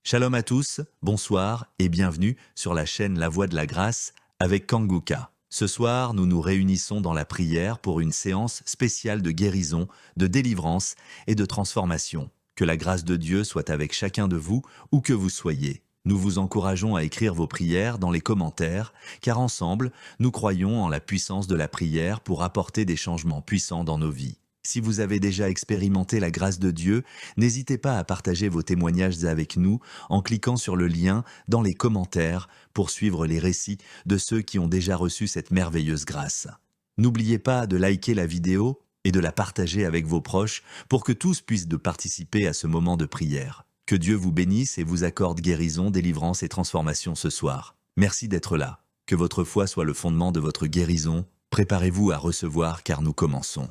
Shalom à tous, bonsoir et bienvenue sur la chaîne La Voix de la Grâce avec Kanguka. Ce soir, nous nous réunissons dans la prière pour une séance spéciale de guérison, de délivrance et de transformation. Que la grâce de Dieu soit avec chacun de vous, où que vous soyez. Nous vous encourageons à écrire vos prières dans les commentaires, car ensemble, nous croyons en la puissance de la prière pour apporter des changements puissants dans nos vies. Si vous avez déjà expérimenté la grâce de Dieu, n'hésitez pas à partager vos témoignages avec nous en cliquant sur le lien dans les commentaires pour suivre les récits de ceux qui ont déjà reçu cette merveilleuse grâce. N'oubliez pas de liker la vidéo et de la partager avec vos proches pour que tous puissent participer à ce moment de prière. Que Dieu vous bénisse et vous accorde guérison, délivrance et transformation ce soir. Merci d'être là. Que votre foi soit le fondement de votre guérison. Préparez-vous à recevoir car nous commençons.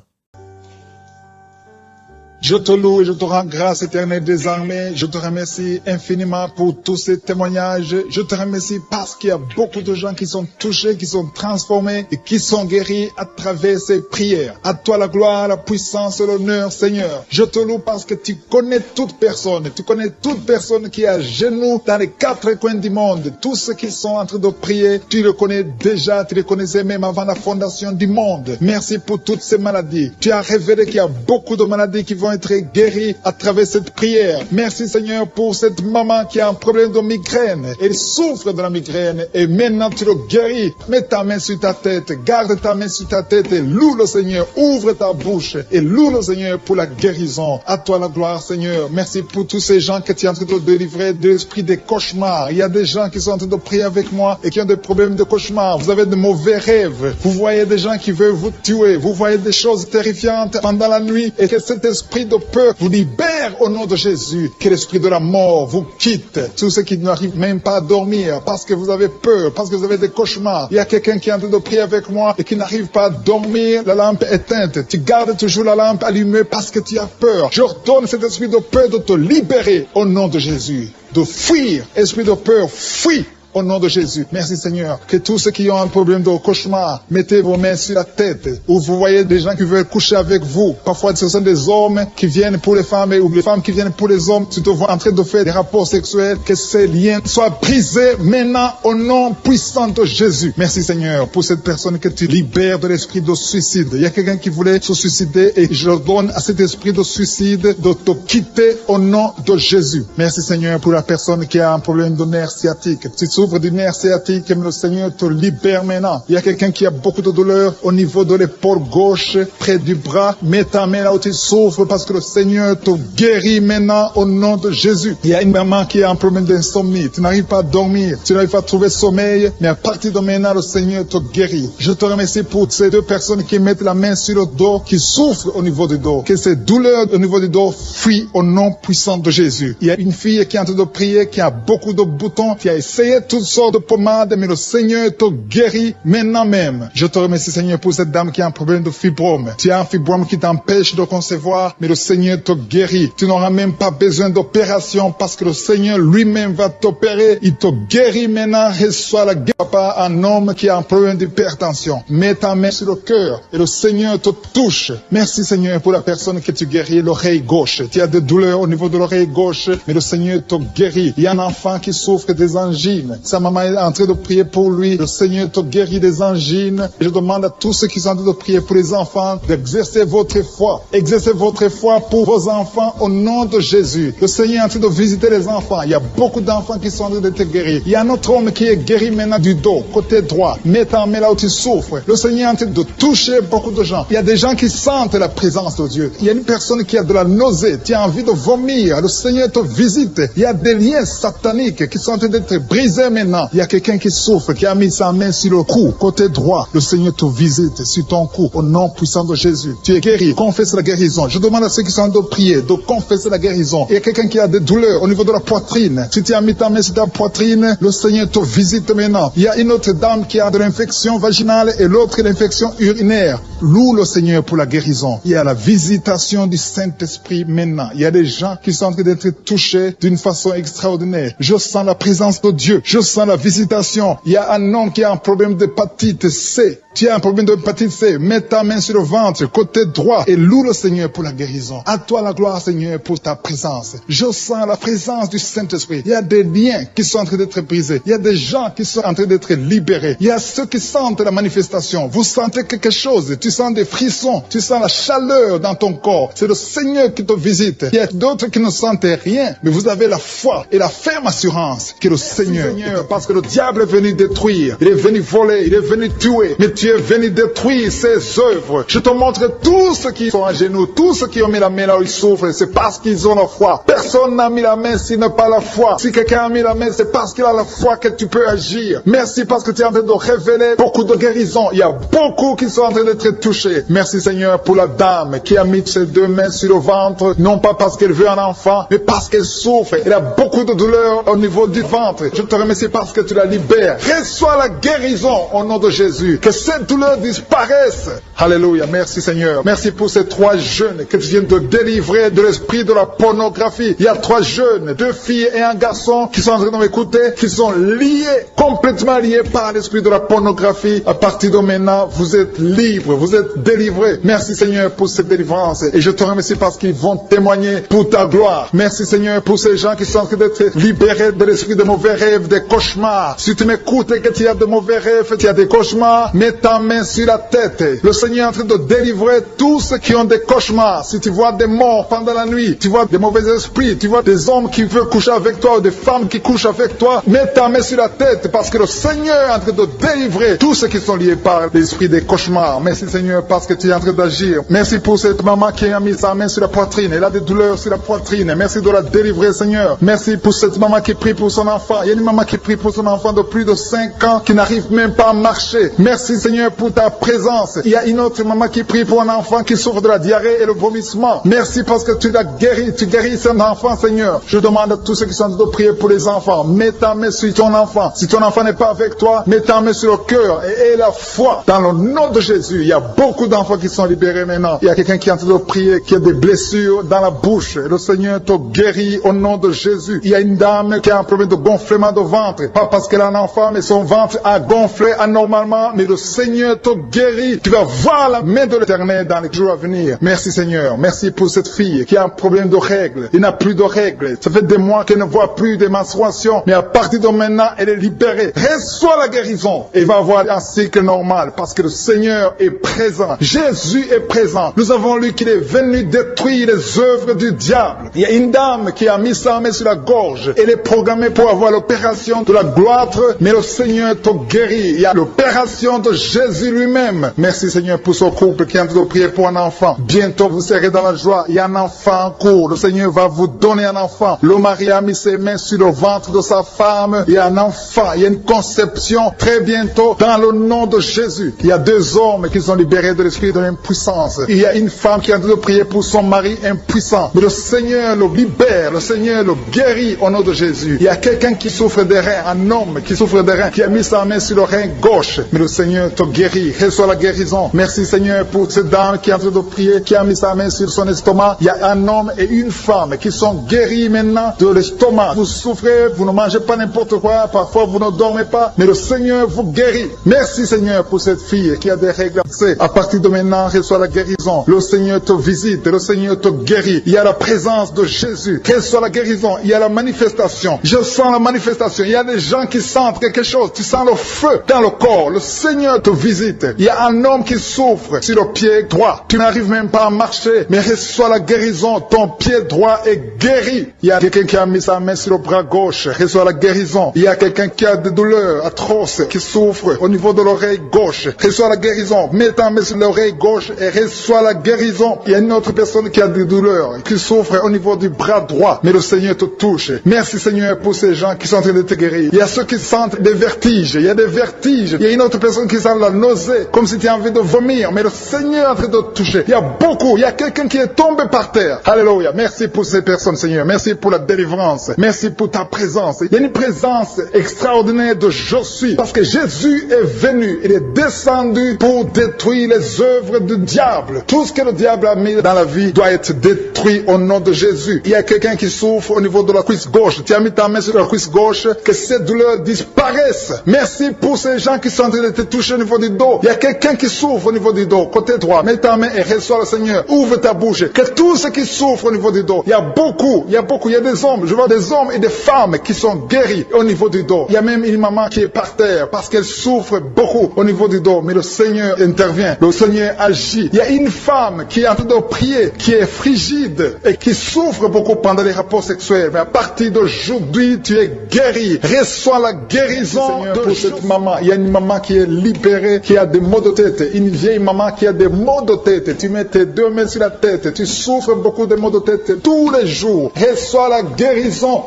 Je te loue et je te rends grâce éternelle désormais. Je te remercie infiniment pour tous ces témoignages. Je te remercie parce qu'il y a beaucoup de gens qui sont touchés, qui sont transformés et qui sont guéris à travers ces prières. À toi la gloire, la puissance et l'honneur, Seigneur. Je te loue parce que tu connais toute personne. Tu connais toute personne qui est à genoux dans les quatre coins du monde. Tous ceux qui sont en train de prier, tu le connais déjà. Tu les connaissais même avant la fondation du monde. Merci pour toutes ces maladies. Tu as révélé qu'il y a beaucoup de maladies qui vont être guéris à travers cette prière. Merci Seigneur pour cette maman qui a un problème de migraine. Elle souffre de la migraine et maintenant tu le guéris. Mets ta main sur ta tête, garde ta main sur ta tête et loue le Seigneur. Ouvre ta bouche et loue le Seigneur pour la guérison. À toi la gloire Seigneur. Merci pour tous ces gens que tu es en train de délivrer de l'esprit des cauchemars. Il y a des gens qui sont en train de prier avec moi et qui ont des problèmes de cauchemars. Vous avez de mauvais rêves. Vous voyez des gens qui veulent vous tuer. Vous voyez des choses terrifiantes pendant la nuit et que cet esprit de peur vous libère au nom de Jésus. Que l'esprit de la mort vous quitte. Tous ceux qui n'arrivent même pas à dormir parce que vous avez peur, parce que vous avez des cauchemars. Il y a quelqu'un qui est en train de prier avec moi et qui n'arrive pas à dormir, la lampe éteinte. Tu gardes toujours la lampe allumée parce que tu as peur. Je ordonne cet esprit de peur de te libérer au nom de Jésus. De fuir. Esprit de peur, fuis. Au nom de Jésus. Merci Seigneur. Que tous ceux qui ont un problème de cauchemar, mettez vos mains sur la tête. Ou vous voyez des gens qui veulent coucher avec vous. Parfois ce sont des hommes qui viennent pour les femmes ou les femmes qui viennent pour les hommes. Tu te vois en train de faire des rapports sexuels. Que ces liens soient brisés maintenant au nom puissant de Jésus. Merci Seigneur pour cette personne que tu libères de l'esprit de suicide. Il y a quelqu'un qui voulait se suicider et je donne à cet esprit de suicide de te quitter au nom de Jésus. Merci Seigneur pour la personne qui a un problème de nerf sciatique. Tu souffres du nerf sciatique, le Seigneur te libère maintenant. Il y a quelqu'un qui a beaucoup de douleur au niveau de l'épaule gauche, près du bras. Mets ta main là où tu souffres parce que le Seigneur te guérit maintenant au nom de Jésus. Il y a une maman qui a un problème d'insomnie. Tu n'arrives pas à dormir, tu n'arrives pas à trouver sommeil, mais à partir de maintenant, le Seigneur te guérit. Je te remercie pour ces deux personnes qui mettent la main sur le dos, qui souffrent au niveau du dos. Que ces douleurs au niveau du dos fuient au nom puissant de Jésus. Il y a une fille qui est en train de prier, qui a beaucoup de boutons, qui a essayé toutes sortes de pommades, mais le Seigneur te guérit maintenant même. Je te remercie Seigneur pour cette dame qui a un problème de fibrome. Tu as un fibrome qui t'empêche de concevoir, mais le Seigneur te guérit. Tu n'auras même pas besoin d'opération parce que le Seigneur lui-même va t'opérer. Il te guérit maintenant. Reçois la guérison. Papa, un homme qui a un problème d'hypertension. Mets ta main sur le cœur et le Seigneur te touche. Merci Seigneur pour la personne que tu guéris, l'oreille gauche. Tu as des douleurs au niveau de l'oreille gauche, mais le Seigneur te guérit. Il y a un enfant qui souffre des angines. Sa maman est en train de prier pour lui. Le Seigneur te guérit des angines. Je demande à tous ceux qui sont en train de prier pour les enfants d'exercer votre foi. Exercez votre foi pour vos enfants au nom de Jésus. Le Seigneur est en train de visiter les enfants. Il y a beaucoup d'enfants qui sont en train d'être guéris. Il y a un autre homme qui est guéri maintenant du dos, côté droit. Mets ta main là où tu souffres. Le Seigneur est en train de toucher beaucoup de gens. Il y a des gens qui sentent la présence de Dieu. Il y a une personne qui a de la nausée. Tu as envie de vomir. Le Seigneur te visite. Il y a des liens sataniques qui sont en train d'être brisés maintenant. Il y a quelqu'un qui souffre, qui a mis sa main sur le cou, côté droit. Le Seigneur te visite sur ton cou, au nom puissant de Jésus. Tu es guéri. Confesse la guérison. Je demande à ceux qui sont en train de prier de confesser la guérison. Il y a quelqu'un qui a des douleurs au niveau de la poitrine. Si tu as mis ta main sur ta poitrine, le Seigneur te visite maintenant. Il y a une autre dame qui a de l'infection vaginale et l'autre l'infection urinaire. Loue le Seigneur pour la guérison. Il y a la visitation du Saint-Esprit maintenant. Il y a des gens qui sont en train d'être touchés d'une façon extraordinaire. Je sens la présence de Dieu. Je Je sens la visitation. Il y a un homme qui a un problème d'hépatite C. Tu as un problème d'hépatite C. Mets ta main sur le ventre, côté droit, et loue le Seigneur pour la guérison. À toi la gloire, Seigneur, pour ta présence. Je sens la présence du Saint-Esprit. Il y a des liens qui sont en train d'être brisés. Il y a des gens qui sont en train d'être libérés. Il y a ceux qui sentent la manifestation. Vous sentez quelque chose. Tu sens des frissons. Tu sens la chaleur dans ton corps. C'est le Seigneur qui te visite. Il y a d'autres qui ne sentent rien, mais vous avez la foi et la ferme assurance que le Seigneur, parce que le diable est venu détruire. Il est venu voler. Il est venu tuer. Mais tu es venu détruire ses œuvres. Je te montre tous ceux qui sont à genoux, tous ceux qui ont mis la main là où ils souffrent, c'est parce qu'ils ont la foi. Personne n'a mis la main s'il n'a pas la foi. Si quelqu'un a mis la main, c'est parce qu'il a la foi que tu peux agir. Merci parce que tu es en train de révéler beaucoup de guérisons. Il y a beaucoup qui sont en train d'être touchés. Merci Seigneur pour la dame qui a mis ses deux mains sur le ventre, non pas parce qu'elle veut un enfant, mais parce qu'elle souffre. Elle a beaucoup de douleur au niveau du ventre. Je te remercie parce que tu la libères. Reçois la guérison au nom de Jésus. Que cette douleur disparaisse. Alléluia. Merci Seigneur. Merci pour ces 3 jeunes que tu viens de délivrer de l'esprit de la pornographie. Il y a 3 jeunes, 2 filles et un garçon qui sont en train de m'écouter, qui sont liés, complètement liés par l'esprit de la pornographie. À partir de maintenant, vous êtes libres, vous êtes délivrés. Merci Seigneur pour cette délivrance. Et je te remercie parce qu'ils vont témoigner pour ta gloire. Merci Seigneur pour ces gens qui sont en train d'être libérés de l'esprit de mauvais rêves, des cauchemars. Si tu m'écoutes et que tu as de mauvais rêves, tu as des cauchemars, mets ta main sur la tête. Le Seigneur est en train de délivrer tous ceux qui ont des cauchemars. Si tu vois des morts pendant la nuit, tu vois des mauvais esprits, tu vois des hommes qui veulent coucher avec toi ou des femmes qui couchent avec toi, mets ta main sur la tête parce que le Seigneur est en train de délivrer tous ceux qui sont liés par l'esprit des cauchemars. Merci Seigneur parce que tu es en train d'agir. Merci pour cette maman qui a mis sa main sur la poitrine. Elle a des douleurs sur la poitrine. Merci de la délivrer Seigneur. Merci pour cette maman qui prie pour son enfant. Il y a une maman qui prie pour son enfant de plus de 5 ans qui n'arrive même pas à marcher. Merci Seigneur pour ta présence. Il y a une autre maman qui prie pour un enfant qui souffre de la diarrhée et le vomissement. Merci parce que tu l'as guéri. Tu guéris cet enfant Seigneur. Je demande à tous ceux qui sont en train de prier pour les enfants. Mets ta main sur ton enfant. Si ton enfant n'est pas avec toi, mets ta main sur le cœur et aie la foi dans le nom de Jésus. Il y a beaucoup d'enfants qui sont libérés maintenant. Il y a quelqu'un qui est en train de prier, qui a des blessures dans la bouche. Le Seigneur te guérit au nom de Jésus. Il y a une dame qui a un problème de gonflement de ventre. Pas parce qu'elle a un enfant, mais son ventre a gonflé anormalement. Mais le Seigneur te guérit. Tu vas voir la main de l'Éternel dans les jours à venir. Merci Seigneur. Merci pour cette fille qui a un problème de règles. Il n'a plus de règles. Ça fait des mois qu'elle ne voit plus de menstruation. Mais à partir de maintenant, elle est libérée. Reçois la guérison. Et va avoir un cycle normal parce que le Seigneur est présent. Jésus est présent. Nous avons lu qu'il est venu détruire les œuvres du diable. Il y a une dame qui a mis sa main sur la gorge. Elle est programmée pour avoir l'opération de la gloître, mais le Seigneur te guérit. Il y a l'opération de Jésus lui-même. Merci Seigneur pour ce couple qui est en train de prier pour un enfant. Bientôt vous serez dans la joie. Il y a un enfant en cours. Le Seigneur va vous donner un enfant. Le mari a mis ses mains sur le ventre de sa femme. Il y a un enfant. Il y a une conception très bientôt dans le nom de Jésus. Il y a 2 hommes qui sont libérés de l'esprit de l'impuissance. Il y a une femme qui est en train de prier pour son mari impuissant. Mais le Seigneur le libère. Le Seigneur le guérit au nom de Jésus. Il y a quelqu'un qui souffre des reins. Un homme qui souffre des reins. Qui a mis sa main sur le rein gauche. Mais le Seigneur te guérit. Reçois la guérison. Merci Seigneur pour cette dame qui est en train de prier. Qui a mis sa main sur son estomac. Il y a un homme et une femme qui sont guéris maintenant de l'estomac. Vous souffrez. Vous ne mangez pas n'importe quoi. Parfois vous ne dormez pas. Mais le Seigneur vous guérit. Merci Seigneur pour cette fille qui a des règles. À partir de maintenant, reçois la guérison. Le Seigneur te visite. Le Seigneur te guérit. Il y a la présence de Jésus. Reçois la guérison. Il y a la manifestation. Je sens la manifestation. Il y a des gens qui sentent quelque chose. Tu sens le feu dans le corps. Le Seigneur te visite. Il y a un homme qui souffre sur le pied droit. Tu n'arrives même pas à marcher. Mais reçois la guérison. Ton pied droit est guéri. Il y a quelqu'un qui a mis sa main sur le bras gauche. Reçois la guérison. Il y a quelqu'un qui a des douleurs atroces, qui souffre au niveau de l'oreille gauche. Reçois la guérison. Mets ta main sur l'oreille gauche et reçois la guérison. Il y a une autre personne qui a des douleurs, qui souffre au niveau du bras droit. Mais le Seigneur te touche. Merci Seigneur pour ces gens qui sont en train de te guérir. Il y a ceux qui sentent des vertiges. Il y a des vertiges. Il y a une autre personne qui sent la nausée, comme si tu as envie de vomir. Mais le Seigneur est en train de te toucher. Il y a beaucoup. Il y a quelqu'un qui est tombé par terre. Alléluia. Merci pour ces personnes Seigneur. Merci pour la délivrance. Merci pour ta présence. Il y a une présence extraordinaire de je suis. Parce que Jésus est venu. Il est descendu pour détruire les œuvres du diable. Tout ce que le diable a mis dans la vie doit être détruit au nom de Jésus. Il y a quelqu'un qui souffre au niveau de la cuisse gauche. Tu as mis ta main sur la cuisse gauche. que ces douleurs disparaissent. Merci pour ces gens qui sont en train de te toucher au niveau du dos. Il y a quelqu'un qui souffre au niveau du dos, côté droit. Mets ta main et reçois le Seigneur. Ouvre ta bouche. Que tous ceux qui souffrent au niveau du dos, il y a beaucoup, il y a des hommes, je vois des hommes et des femmes qui sont guéris au niveau du dos. Il y a même une maman qui est par terre parce qu'elle souffre beaucoup au niveau du dos, mais le Seigneur intervient, le Seigneur agit. Il y a une femme qui est en train de prier, qui est frigide et qui souffre beaucoup pendant les rapports sexuels, mais à partir d'aujourd'hui, tu es guéri. Reçois la guérison pour cette maman. Il y a une maman qui est libérée, qui a des maux de tête, une vieille maman qui a des maux de tête. Tu mets tes deux mains sur la tête, tu souffres beaucoup de maux de tête tous les jours. Reçois la guérison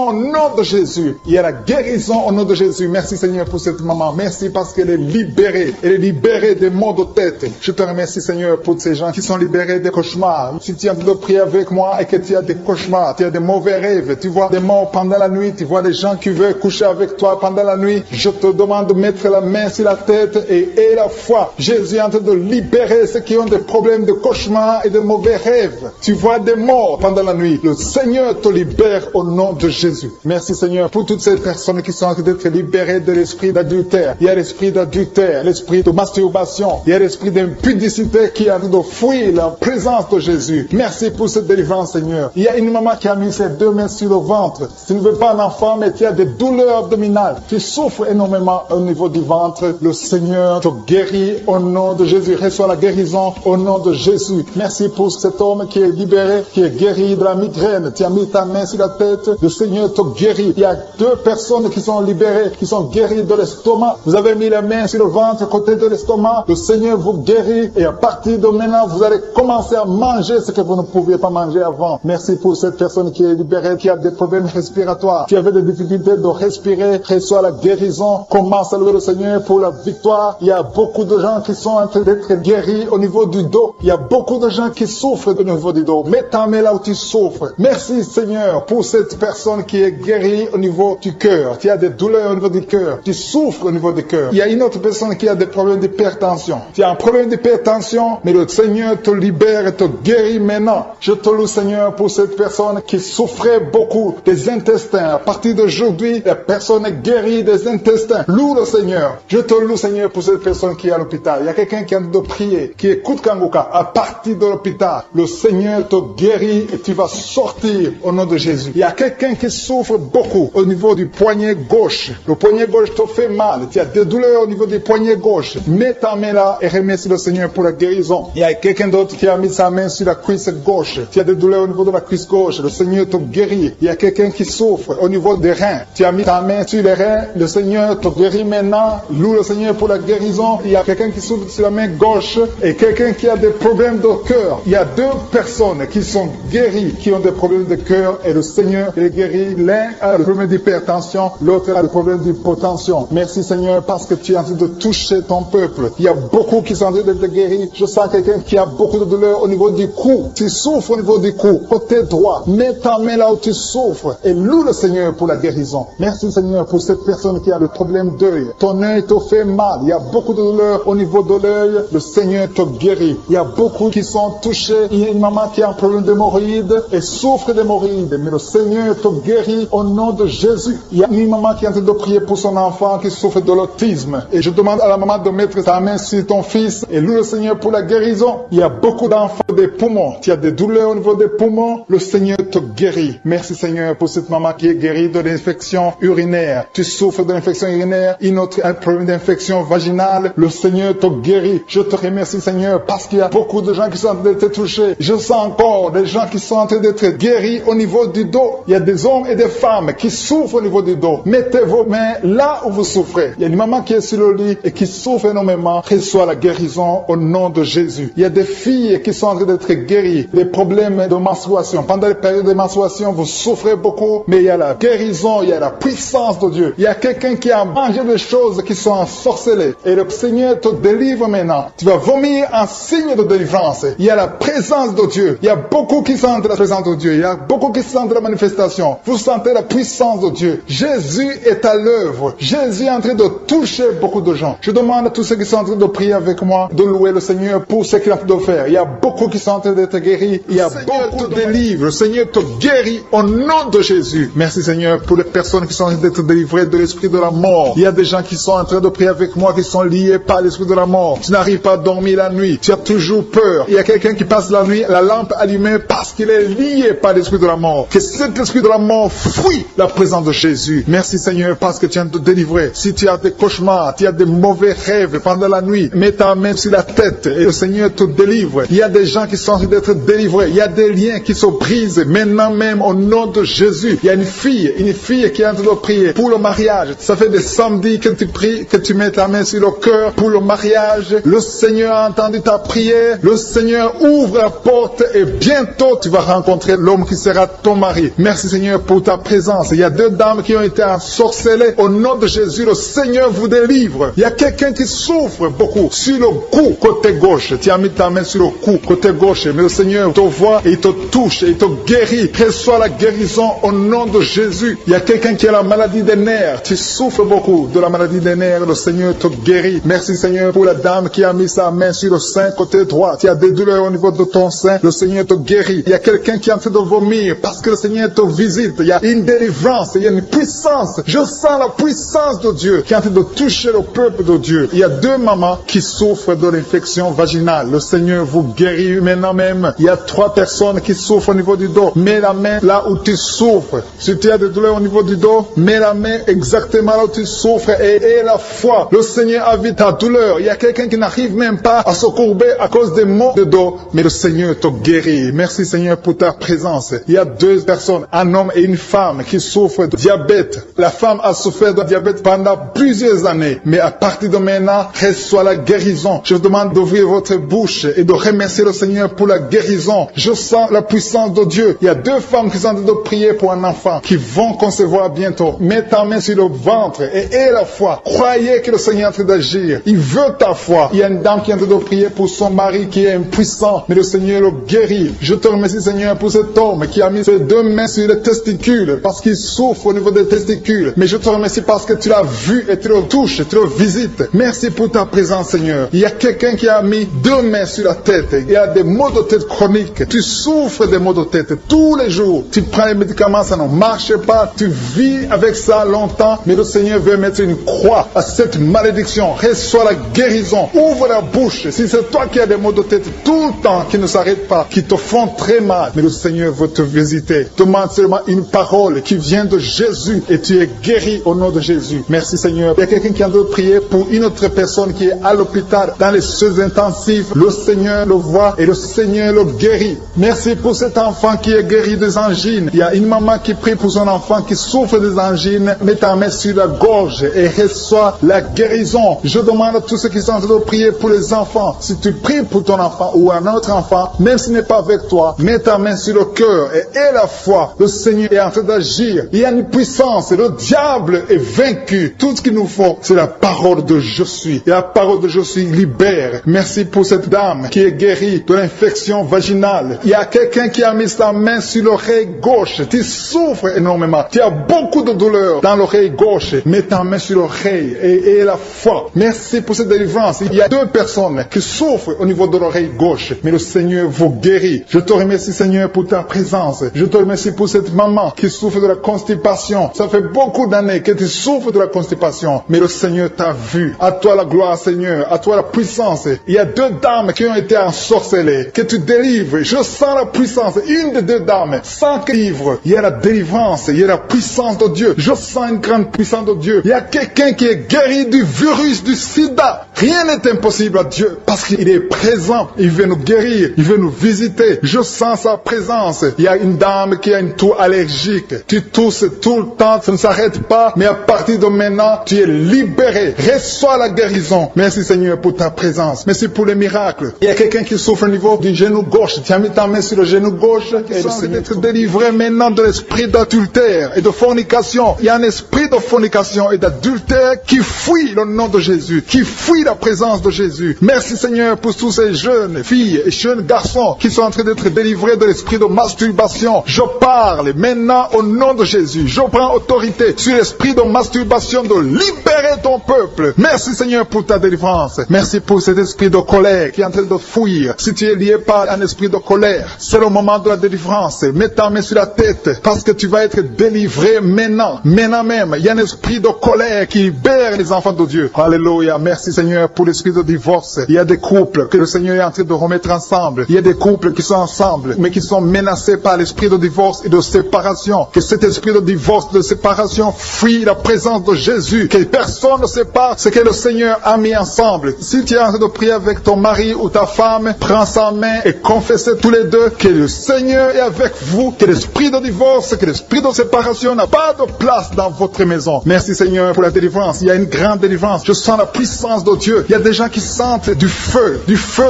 au nom de Jésus. Il y a la guérison au nom de Jésus. Merci Seigneur pour cette maman. Merci parce qu'elle est libérée. Elle est libérée des maux de tête. Je te remercie Seigneur pour ces gens qui sont libérés des cauchemars. Si tu es en train de prier avec moi et que tu as des cauchemars, tu as des mauvais rêves, tu vois des morts pendant la nuit, tu vois des gens qui veulent coucher avec toi pendant la nuit, je te demande de mettre la main sur la tête et la foi. Jésus est en train de libérer ceux qui ont des problèmes de cauchemars et de mauvais rêves. Tu vois des morts pendant la nuit. Le Seigneur te libère au nom de Jésus. Merci Seigneur pour toutes ces personnes qui sont en train d'être libérées de l'esprit d'adultère. Il y a l'esprit d'adultère, l'esprit de masturbation. Il y a l'esprit d'impudicité qui est en train de fuir la présence de Jésus. Merci pour cette délivrance Seigneur. Il y a une maman qui a mis ses deux mains sur le ventre. Tu ne veux pas un enfant mais tu as des douleurs abdominales. Tu souffres énormément au niveau du ventre. Le Seigneur te guérit au nom de Jésus. Reçois la guérison au nom de Jésus. Merci pour cet homme qui est libéré, qui est guéri de la migraine. Tu as mis ta main sur la tête. Le Seigneur te guérit. Il y a deux personnes qui sont libérées, qui sont guéries de l'estomac. Vous avez mis la main sur le ventre, côté de l'estomac. Le Seigneur vous guérit et à partir de maintenant, vous allez commencer à manger ce que vous ne pouviez pas manger avant. Merci pour cette personne qui est libérée, qui a des problèmes respiratoires, qui avait des difficultés de respirer. Reçois la guérison. Commence à louer le Seigneur pour la victoire. Il y a beaucoup de gens qui sont en train d'être guéris au niveau du dos. Il y a beaucoup de gens qui souffrent au niveau du dos. Mets ta main là où tu souffres. Merci Seigneur pour cette personne qui est guérie au niveau du cœur. Tu as des douleurs au niveau du cœur. Tu souffres au niveau du cœur. Il y a une autre personne qui a des problèmes d'hypertension. Tu as un problème d'hypertension, mais le Seigneur te libère et te guérit maintenant. Je te loue Seigneur pour cette personne qui souffrait beaucoup des intestins. À partir d'aujourd'hui, la personne est guérie des intestins. Loue le Seigneur. Je te loue Seigneur pour cette personne qui est à l'hôpital. Il y a quelqu'un qui a de prier, qui écoute Kanguka. À partir de l'hôpital, le Seigneur te guérit et tu vas sortir au nom de Jésus. Il y a quelqu'un qui souffre beaucoup au niveau du poignet gauche. Le poignet gauche te fait mal. Tu as des douleurs au niveau du poignet gauche. Mets ta main là et remercie le Seigneur pour la guérison. Il y a quelqu'un d'autre qui a mis sa main sur la cuisse gauche. Tu as des douleurs au niveau de la cuisse gauche. Le Seigneur te guérit. Il y a quelqu'un qui souffre au niveau des reins. Tu as mis ta main sur les reins. Le Seigneur te guérit maintenant. Loue le Seigneur pour la guérison. Il y a quelqu'un qui souffre sur la main gauche et quelqu'un qui a des problèmes de cœur. Il y a deux personnes qui sont guéries, qui ont des problèmes de cœur et le Seigneur les guérit. L'un a le problème d'hypertension, l'autre a le problème d'hypotension. Merci Seigneur parce que tu es en train de toucher ton peuple. Il y a beaucoup qui sont en train d'être guéris. Je sens quelqu'un qui a beaucoup de douleur au niveau du cou. Tu souffres au niveau du cou, côté droit. Mets ta main là où tu souffres et loue le Seigneur pour la guérison. Merci Seigneur pour cette personne qui a le problème d'œil. Ton œil te fait mal. Il y a beaucoup de douleur au niveau de l'œil. Le Seigneur te guérit. Il y a beaucoup qui sont touchés. Il y a une maman qui a un problème d'hémorroïdes et souffre d'hémorroïdes. Mais le Seigneur te guérit au nom de Jésus. Il y a une maman qui est en train de prier pour son enfant qui souffre de l'autisme. Et je demande à la maman de mettre sa main sur ton fils et loue le Seigneur pour la guérison. Il y a beaucoup d'enfants des poumons. Tu as des douleurs au niveau des poumons. Le Seigneur te guérit. Merci Seigneur pour cette maman qui est guérie de l'infection urinaire. Tu souffres de l'infection urinaire. Une autre a un problème d'infection vaginale. Le Seigneur te guérit. Je te remercie Seigneur parce qu'il y a beaucoup de gens qui sont en train d'être touchés. Je sens encore des gens qui sont en train d'être guéris au niveau du dos. Il y a des hommes et des femmes qui souffrent au niveau du dos. Mettez vos mains là où vous souffrez. Il y a une maman qui est sur le lit et qui souffre énormément. Reçois la guérison au nom de Jésus. Il y a des filles qui sont en train d'être guéries. Des problèmes de menstruation. Pendant les périodes de menstruation, vous souffrez beaucoup, mais il y a la guérison, il y a la puissance de Dieu. Il y a quelqu'un qui a mangé des choses qui sont ensorcelées. Et le Seigneur te délivre maintenant. Tu vas vomir un signe de délivrance. Il y a la présence de Dieu. Il y a beaucoup qui sentent la présence de Dieu. Il y a beaucoup qui sentent la manifestation. Vous sentez la puissance de Dieu. Jésus est à l'œuvre. Jésus est en train de toucher beaucoup de gens. Je demande à tous ceux qui sont en train de prier avec moi de louer le Seigneur pour ce qu'il est en train de faire. Il y a beaucoup qui sont en train d'être guéris. Il y a beaucoup de délivres. Le Seigneur te guérit au nom de Jésus. Merci Seigneur Seigneur, pour les personnes qui sont en train d'être délivrées de l'esprit de la mort. Il y a des gens qui sont en train de prier avec moi, qui sont liés par l'esprit de la mort. Tu n'arrives pas à dormir la nuit. Tu as toujours peur. Il y a quelqu'un qui passe la nuit, la lampe allumée parce qu'il est lié par l'esprit de la mort. Que cet esprit de la mort fuit la présence de Jésus. Merci Seigneur parce que tu viens de te délivrer. Si tu as des cauchemars, tu as des mauvais rêves pendant la nuit, mets ta main sur la tête et le Seigneur te délivre. Il y a des gens qui sont en train d'être délivrés. Il y a des liens qui se brisent maintenant même au nom de Jésus. Il y a une fille qui est en train de prier pour le mariage. Ça fait des samedis que tu pries, que tu mets ta main sur le cœur pour le mariage. Le Seigneur a entendu ta prière. Le Seigneur ouvre la porte et bientôt tu vas rencontrer l'homme qui sera ton mari. Merci Seigneur pour ta présence. Il y a deux dames qui ont été ensorcelées. Au nom de Jésus, le Seigneur vous délivre. Il y a quelqu'un qui souffre beaucoup sur le cou, côté gauche. Tu as mis ta main sur le cou, côté gauche. Mais le Seigneur te voit et il te touche et il te guérit. Reçois la guérison au nom de Jésus. Il y a quelqu'un qui a la maladie des nerfs. Tu souffres beaucoup de la maladie des nerfs. Le Seigneur te guérit. Merci Seigneur pour la dame qui a mis sa main sur le sein côté droit. Tu as des douleurs au niveau de ton sein. Le Seigneur te guérit. Il y a quelqu'un qui est en train de vomir parce que le Seigneur te visite. Il y a une délivrance. Il y a une puissance. Je sens la puissance de Dieu qui est en train de toucher le peuple de Dieu. Il y a deux mamans qui souffrent de l'infection vaginale. Le Seigneur vous guérit maintenant même. Il y a trois personnes qui souffrent au niveau du dos. Mets la main là où tu souffres. Si tu as des douleurs au niveau du dos, mets la main exactement là où tu souffres et aie la foi. Le Seigneur a vu ta douleur. Il y a quelqu'un qui n'arrive même pas à se courber à cause des maux de dos, mais le Seigneur te guérit. Merci Seigneur pour ta présence. Il y a deux personnes, un homme et une femme qui souffrent de diabète. La femme a souffert de diabète pendant plusieurs années, mais à partir de maintenant, reçoit la guérison. Je vous demande d'ouvrir votre bouche et de remercier le Seigneur pour la guérison. Je sens la puissance de Dieu. Il y a deux femmes qui sont en train de prier pour un enfant qui vont concevoir bientôt. Mets ta main sur le ventre et aie la foi. Croyez que le Seigneur est en train d'agir. Il veut ta foi. Il y a une dame qui est en train de prier pour son mari qui est impuissant, mais le Seigneur le guérit. Je te remercie Seigneur pour cet homme qui a mis ses deux mains sur les testicules parce qu'il souffre au niveau des testicules. Mais je te remercie parce que tu l'as vu et tu le touches, tu le visites. Merci pour ta présence Seigneur. Il y a quelqu'un qui a mis deux mains sur la tête. Il y a des maux de tête chroniques. Tu souffres des maux de tête tous les jours. Tu prends les médicaments, ça ne marche pas. Tu vis avec ça longtemps, mais le Seigneur veut mettre une croix à cette malédiction. Reçois la guérison. Ouvre la bouche. Si c'est toi qui as des maux de tête tout le temps qui ne s'arrêtent pas, qui te font très mal, mais le Seigneur veut te visiter. Demande seulement une parole qui vient de Jésus et tu es guéri au nom de Jésus. Merci Seigneur. Il y a quelqu'un qui a de prier pour une autre personne qui est à l'hôpital dans les soins intensifs. Le Seigneur le voit et le Seigneur le guérit. Merci pour cet enfant qui est guéri des angines. Il y a une maman qui prie pour son enfant qui souffre des angines. Mets ta main sur la gorge et reçois la guérison. Je demande à tous ceux qui sont en train de prier pour les enfants. Si tu pries pour ton enfant ou un autre enfant, même s'il n'est pas avec toi, mets ta main sur le cœur et aie la foi. Le Seigneur est en train d'agir. Il y a une puissance. Le diable est vaincu. Tout ce qu'il nous faut, c'est la parole de je suis. Et la parole de je suis libère. Merci pour cette dame qui est guérie de l'infection vaginale. Il y a quelqu'un qui a mis sa main sur l'oreille gauche. Tu souffres énormément. Tu as beaucoup de douleur dans l'oreille gauche. Mets ta main sur l'oreille et aie la foi. Merci pour cette délivrance. Il y a deux personnes qui souffrent au niveau de l'oreille gauche, mais le Seigneur vous guérit. Je te remercie Seigneur pour ta présence. Je te remercie pour cette maman qui souffre de la constipation. Ça fait beaucoup d'années que tu souffres de la constipation, mais le Seigneur t'a vu. À toi la gloire Seigneur, à toi la puissance. Il y a deux dames qui ont été ensorcelées, que tu délivres. Je sens la puissance. Une des deux dames, sans que livre, il y a la délivrance, il y a la puissance de Dieu. Je sens une grande puissance de Dieu. Il y a quelqu'un qui est guéri du virus du sida. Rien n'est impossible à Dieu parce qu'il est présent. Il veut nous guérir, il veut nous visiter. Je sens sa présence. Il y a une dame qui a une toux allergique. Tu tousses tout le temps, ça ne s'arrête pas, mais à partir de maintenant, tu es libéré. Reçois la guérison. Merci Seigneur pour ta présence. Merci pour les miracles. Il y a quelqu'un qui souffre au niveau du genou gauche. Tu as mis ta main sur le genou gauche. Et le Seigneur être délivré maintenant de l'esprit d'adultère et de fornication. Il y a un esprit de fornication et d'adultère qui fuit le nom de Jésus, qui fuit la la présence de Jésus. Merci Seigneur pour tous ces jeunes filles et jeunes garçons qui sont en train d'être délivrés de l'esprit de masturbation. Je parle maintenant au nom de Jésus. Je prends autorité sur l'esprit de masturbation de libérer ton peuple. Merci Seigneur pour ta délivrance. Merci pour cet esprit de colère qui est en train de fuir. Si tu es lié par un esprit de colère, c'est le moment de la délivrance. Mets ta main sur la tête parce que tu vas être délivré maintenant. Maintenant même, il y a un esprit de colère qui libère les enfants de Dieu. Alléluia. Merci Seigneur pour l'esprit de divorce. Il y a des couples que le Seigneur est en train de remettre ensemble. Il y a des couples qui sont ensemble mais qui sont menacés par l'esprit de divorce et de séparation. Que cet esprit de divorce, de séparation fuit la présence de Jésus. Que personne ne sépare ce que le Seigneur a mis ensemble. Si tu es en train de prier avec ton mari ou ta femme, prends sa main et confessez tous les deux que le Seigneur est avec vous. Que l'esprit de divorce, que l'esprit de séparation n'a pas de place dans votre maison. Merci Seigneur pour la délivrance. Il y a une grande délivrance. Je sens la puissance de Dieu. Il y a des gens qui sentent du feu